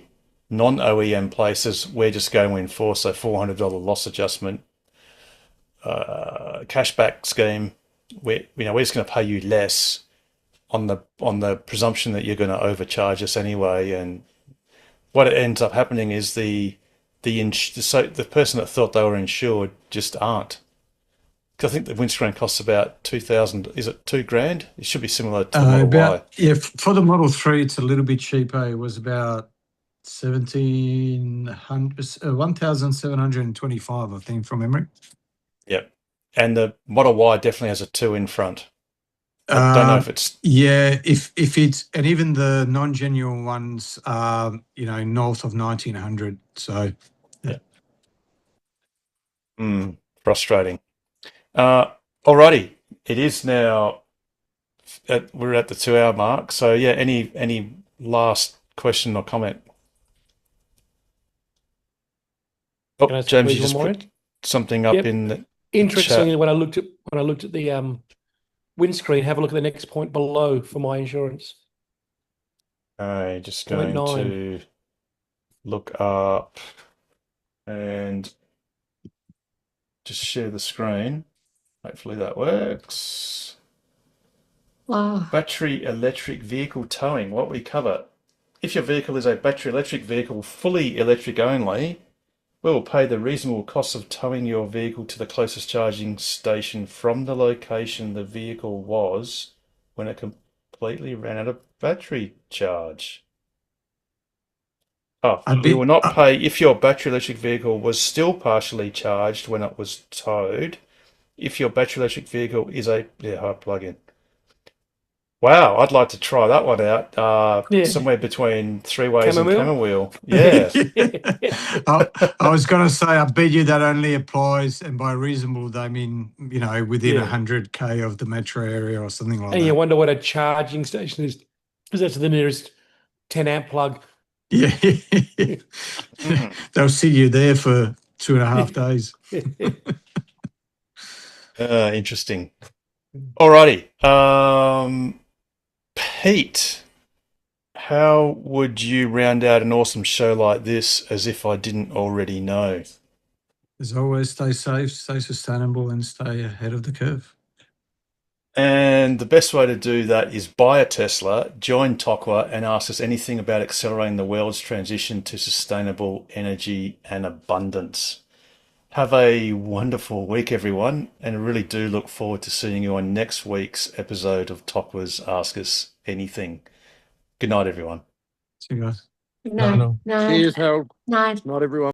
non-OEM places. We're just going to enforce a $400 loss adjustment cashback scheme. We're just going to pay you less on the presumption that you're going to overcharge us anyway. And what it ends up happening is the person that thought they were insured just aren't. Because I think the windscreen costs about $2,000. Is it $2,000? It should be similar to the Model Y. Yeah, for the Model 3, it's a little bit cheaper. It was about 1,725, I think, from memory. Yep. And the Model Y definitely has a 2 in front. I don't know if it's... Yeah, if it's... And even the non-genuine ones are, north of 1,900. So, yeah. Frustrating. Alrighty. It is now... we're at the 2-hour mark. So, yeah, any last question or comment? Oh, James, you just put something up in the... Interestingly, when I looked at the windscreen, have a look at the next point below for my insurance. Okay, just going to look up and just share the screen. Hopefully that works. Wow. Battery electric vehicle towing, what we cover. If your vehicle is a battery electric vehicle, fully electric only, we will pay the reasonable cost of towing your vehicle to the closest charging station from the location the vehicle was when it completely ran out of battery charge. Oh, we will not pay if your battery electric vehicle was still partially charged when it was towed. If your battery electric vehicle is a hard plug-in. Wow, I'd like to try that one out. Somewhere between Three Ways and Chamomile. Yeah. I was going to say, I bet you that only applies, and by reasonable, they mean, within 100K of the metro area or something like that. And you wonder what a charging station is, because that's the nearest 10-amp plug. Yeah. They'll see you there for 2.5 days. Interesting. Alrighty. Pete, how would you round out an awesome show like this as if I didn't already know? As always, stay safe, stay sustainable, and stay ahead of the curve. And the best way to do that is buy a Tesla, join TOCWA, and ask us anything about accelerating the world's transition to sustainable energy and abundance. Have a wonderful week, everyone, and I really do look forward to seeing you on next week's episode of TOCWA's Ask Us Anything. Good night, everyone. See you guys. Good night. Cheers, Harold. Night. Not everyone.